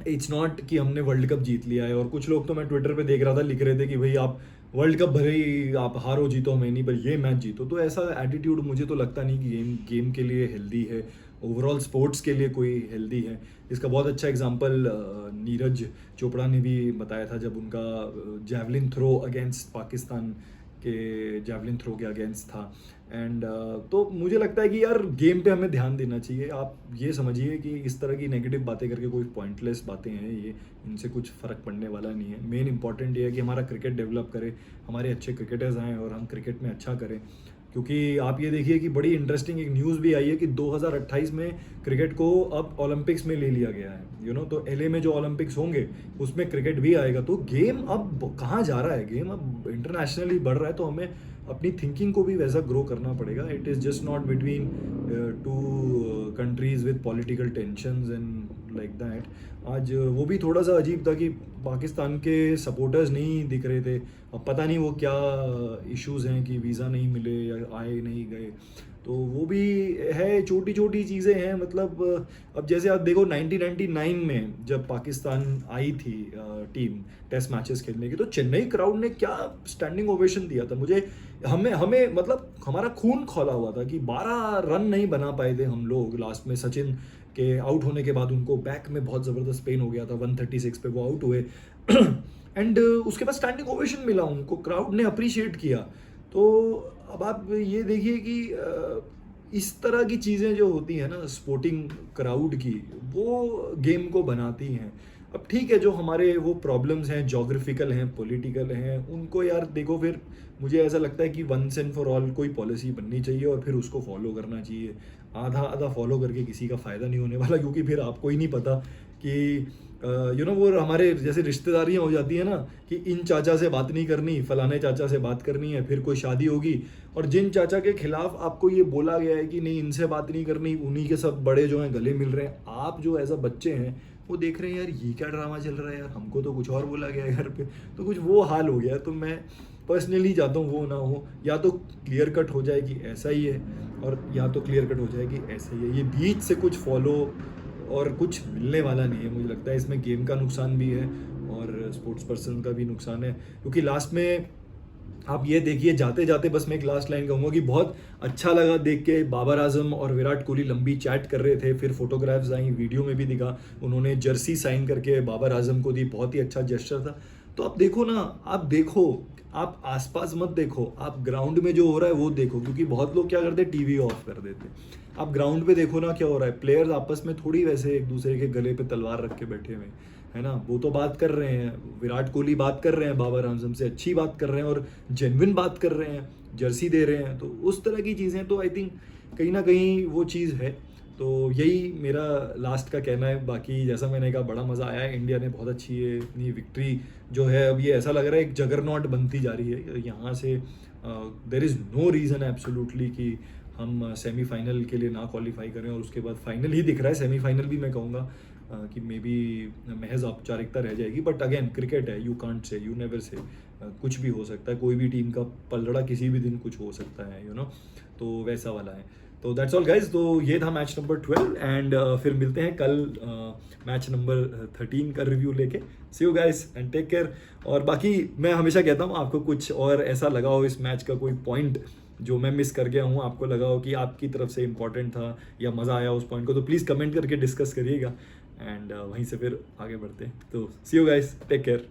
it's not कि हमने वर्ल्ड कप जीत लिया है। और कुछ लोग तो मैं ट्विटर पे देख रहा था लिख रहे थे कि भाई आप वर्ल्ड कप भले ही आप हारो जीतो हमें नहीं, पर ये मैच जीतो। तो ऐसा एटीट्यूड मुझे तो लगता नहीं कि गेम के लिए हेल्दी है, ओवरऑल स्पोर्ट्स के लिए कोई हेल्दी है। इसका बहुत अच्छा एग्जांपल नीरज चोपड़ा ने भी बताया था जब उनका जैवलिन थ्रो अगेंस्ट पाकिस्तान के जैवलिन थ्रो के अगेंस्ट था। एंड तो मुझे लगता है कि यार गेम पे हमें ध्यान देना चाहिए। आप ये समझिए कि इस तरह की नेगेटिव बातें करके कोई पॉइंटलेस बातें हैं ये, इनसे कुछ फ़र्क पड़ने वाला नहीं है। मेन इंपॉर्टेंट ये है कि हमारा क्रिकेट डेवलप करे, हमारे अच्छे क्रिकेटर्स आएँ और हम क्रिकेट में अच्छा करें। क्योंकि आप ये देखिए कि बड़ी इंटरेस्टिंग एक न्यूज़ भी आई है कि 2028 में क्रिकेट को अब ओलंपिक्स में ले लिया गया है। तो एलए में जो ओलंपिक्स होंगे उसमें क्रिकेट भी आएगा। तो गेम अब कहाँ जा रहा है, गेम अब इंटरनेशनली बढ़ रहा है, तो हमें अपनी थिंकिंग को भी वैसा ग्रो करना पड़ेगा। It is just not between two countries with political tensions and like that. आज वो भी थोड़ा सा अजीब था कि पाकिस्तान के सपोर्टर्स नहीं दिख रहे थे। अब पता नहीं वो क्या इश्यूज़ हैं कि वीज़ा नहीं मिले या आए नहीं गए, तो वो भी है, छोटी छोटी चीज़ें हैं। मतलब अब जैसे आप देखो 1999 में जब पाकिस्तान आई थी टीम टेस्ट मैचेस खेलने की, तो चेन्नई क्राउड ने क्या स्टैंडिंग ओवेशन दिया था। हमें मतलब हमारा खून खौला हुआ था कि 12 रन नहीं बना पाए थे हम लोग लास्ट में। सचिन के आउट होने के बाद उनको बैक में बहुत ज़बरदस्त पेन हो गया था, 136 पे वो आउट हुए एंड उसके बाद स्टैंडिंग ओवेशन मिला उनको, क्राउड ने अप्रिशिएट किया। तो अब आप ये देखिए कि इस तरह की चीज़ें जो होती हैं ना स्पोर्टिंग क्राउड की, वो गेम को बनाती हैं। अब ठीक है, जो हमारे वो प्रॉब्लम्स हैं, जोग्राफिकल हैं, पॉलिटिकल हैं, उनको यार देखो, फिर मुझे ऐसा लगता है कि वंस एंड फॉर ऑल कोई पॉलिसी बननी चाहिए और फिर उसको फॉलो करना चाहिए। आधा आधा फॉलो करके किसी का फ़ायदा नहीं होने वाला, क्योंकि फिर आपको ही नहीं पता कि वो हमारे जैसे रिश्तेदारियाँ हो जाती है ना, कि इन चाचा से बात नहीं करनी, फलाने चाचा से बात करनी है, फिर कोई शादी होगी और जिन चाचा के खिलाफ आपको ये बोला गया है कि नहीं इनसे बात नहीं करनी, उन्हीं के सब बड़े जो हैं गले मिल रहे हैं, आप जो एज अ बच्चे हैं वो देख रहे हैं यार ये क्या ड्रामा चल रहा है यार, हमको तो कुछ और बोला गया है घर पे। तो कुछ वो हाल हो गया है। तो मैं पर्सनली चाहता हूँ वो ना हो, या तो क्लियर कट हो जाए कि ऐसा ही है, और या तो क्लियर कट हो जाए कि ऐसा ही है। ये बीच से कुछ फॉलो और कुछ मिलने वाला नहीं है। मुझे लगता है इसमें गेम का नुकसान भी है और स्पोर्ट्स पर्सन का भी नुकसान है, क्योंकि लास्ट में आप ये देखिए, जाते जाते बस मैं एक लास्ट लाइन कहूँगा कि बहुत अच्छा लगा देख के, बाबर आजम और विराट कोहली लंबी चैट कर रहे थे, फिर फोटोग्राफ्स आई, वीडियो में भी दिखा, उन्होंने जर्सी साइन करके बाबर आजम को दी, बहुत ही अच्छा जेस्चर था। तो आप देखो ना, आप देखो, आप आसपास मत देखो, आप ग्राउंड में जो हो रहा है वो देखो, क्योंकि बहुत लोग क्या करते हैं, टीवी ऑफ कर देते। आप ग्राउंड पे देखो ना क्या हो रहा है, प्लेयर्स आपस में थोड़ी वैसे एक दूसरे के गले पे तलवार रख के बैठे हुए हैं, है ना। वो तो बात कर रहे हैं, विराट कोहली बात कर रहे हैं, बाबर आजम से अच्छी बात कर रहे हैं और जेन्युइन बात कर रहे हैं, जर्सी दे रहे हैं। तो उस तरह की चीज़ें, तो आई थिंक कहीं ना कहीं वो चीज़ है। तो यही मेरा लास्ट का कहना है। बाकी जैसा मैंने कहा, बड़ा मज़ा आया है, इंडिया ने बहुत अच्छी है अपनी विक्ट्री जो है, अब ये ऐसा लग रहा है एक जगरनॉट बनती जा रही है यहाँ से। There is no reason absolutely कि हम सेमीफाइनल के लिए ना क्वालिफाई करें, और उसके बाद फाइनल ही दिख रहा है। सेमीफाइनल भी मैं कहूँगा कि मे बी महज औपचारिकता रह जाएगी, बट अगेन क्रिकेट है, you can't say, you never say, कुछ भी हो सकता है, कोई भी टीम का पलड़ा किसी भी दिन कुछ हो सकता है, तो वैसा वाला है। तो दैट्स ऑल गाइज। तो ये था मैच नंबर 12 एंड फिर मिलते हैं कल मैच नंबर 13 का रिव्यू लेके। See you guys and take care. और बाकी मैं हमेशा कहता हूँ, आपको कुछ और ऐसा लगा हो इस मैच का, कोई पॉइंट जो मैं मिस कर गया हूँ, आपको लगा हो कि आपकी तरफ से इंपॉर्टेंट था या मज़ा आया उस पॉइंट को, तो प्लीज़ कमेंट करके डिस्कस करिएगा एंड वहीं से फिर आगे बढ़ते हैं। तो सी यू गाइज, टेक केयर।